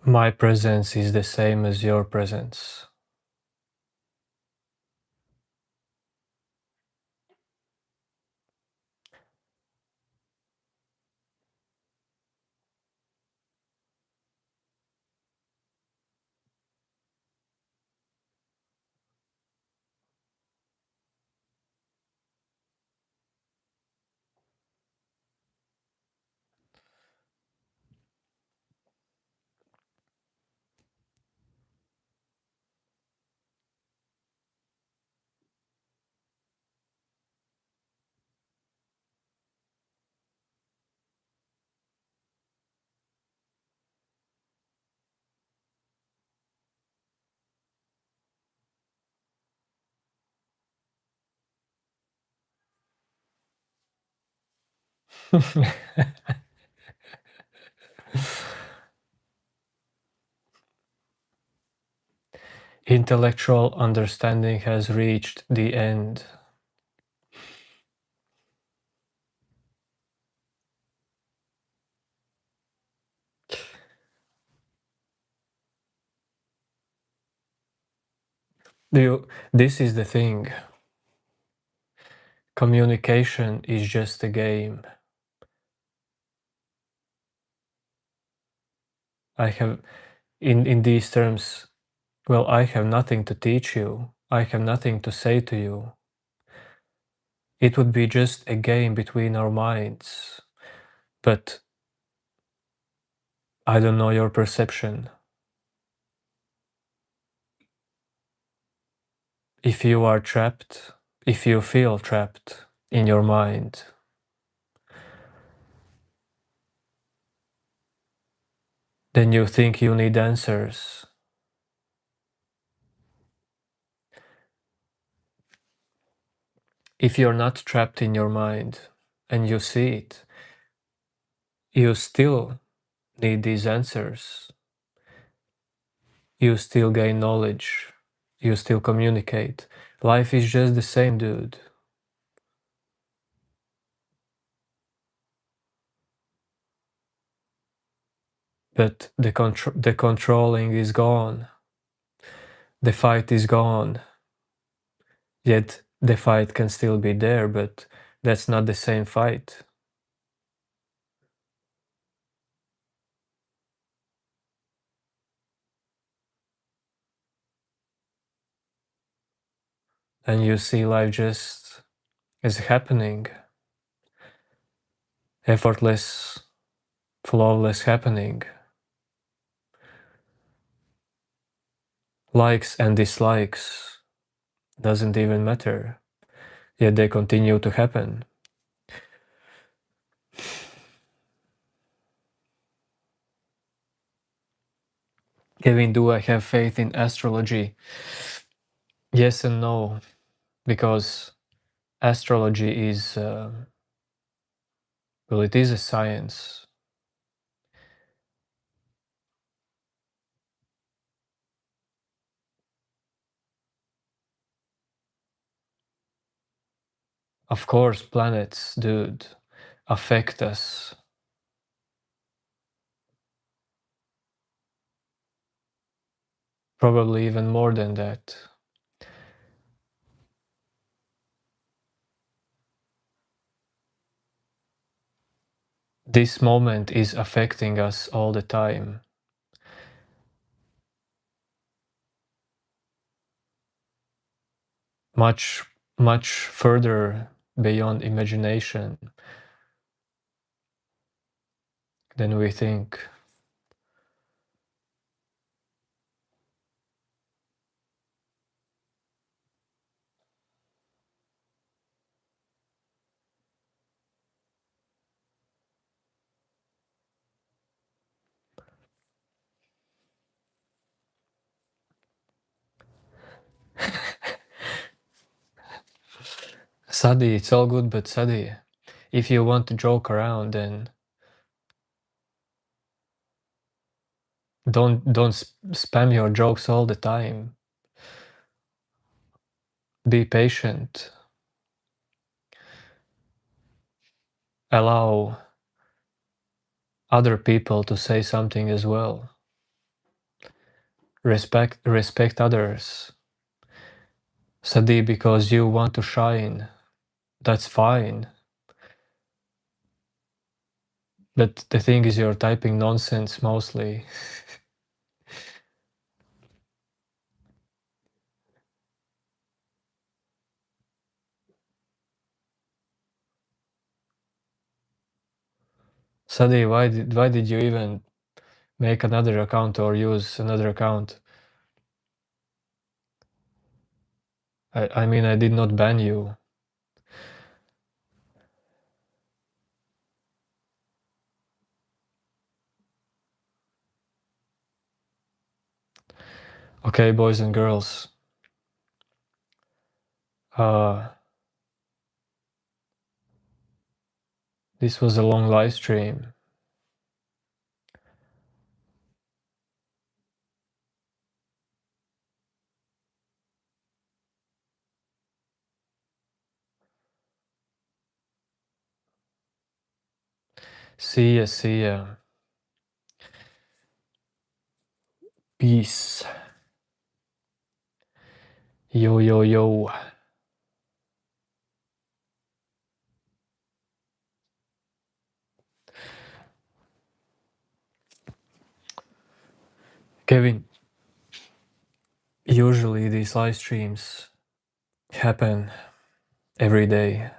My presence is the same as your presence. Intellectual understanding has reached the end. This is the thing. Communication is just a game. I have, in these terms, well, I have nothing to teach you. I have nothing to say to you. It would be just a game between our minds. But I don't know your perception. If you are trapped, if you feel trapped in your mind, then you think you need answers. If you're not trapped in your mind and you see it, you still need these answers. You still gain knowledge. You still communicate. Life is just the same, dude. But the controlling is gone. The fight is gone. Yet the fight can still be there, but that's not the same fight. And you see life just as happening, effortless, flawless happening. Likes and dislikes doesn't even matter, yet they continue to happen. Kevin, do I have faith in astrology? Yes and no, because astrology is, well, it is a science. Of course, planets, dude, affect us. Probably even more than that. This moment is affecting us all the time. Much, much further beyond imagination than we think. Sadi, it's all good, but Sadi, if you want to joke around, then don't spam your jokes all the time. Be patient. Allow other people to say something as well. respect others. Sadi, because you want to shine, that's fine. But the thing is, you're typing nonsense mostly. Sadi, why did you even make another account or use another account? I mean, I did not ban you. Okay, boys and girls. This was a long live stream. See ya, see ya. Peace. Yo, yo, yo. Kevin, usually these live streams happen every day.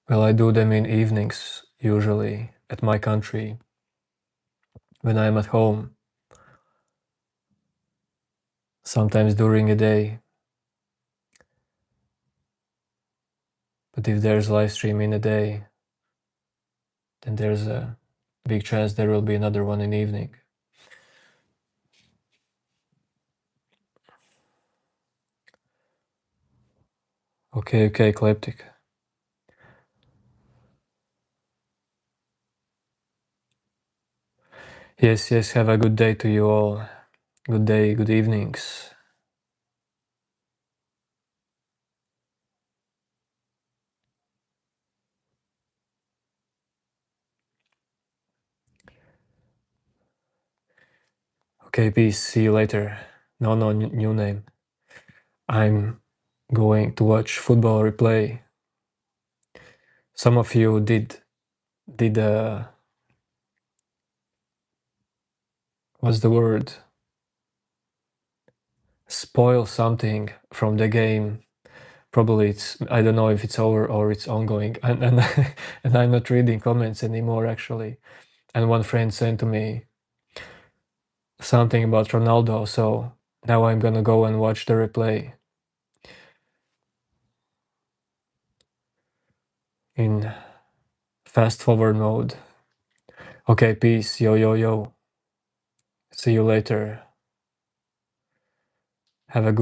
Well, I do them in evenings, usually, at my country, when I'm at home. Sometimes during a day. But if there's live stream in a day, then there's a big chance there will be another one in the evening. Okay, Eclectic. Yes, have a good day to you all. Good day, good evenings. Okay, peace. See you later. No, new name. I'm going to watch football replay. Some of you did what's the word? Spoil something from the game. Probably I don't know if it's over or it's ongoing. And and I'm not reading comments anymore actually. And one friend sent to me something about Ronaldo, so now I'm gonna go and watch the replay in fast forward mode. Okay, peace. Yo, yo, yo. See you later. Have a good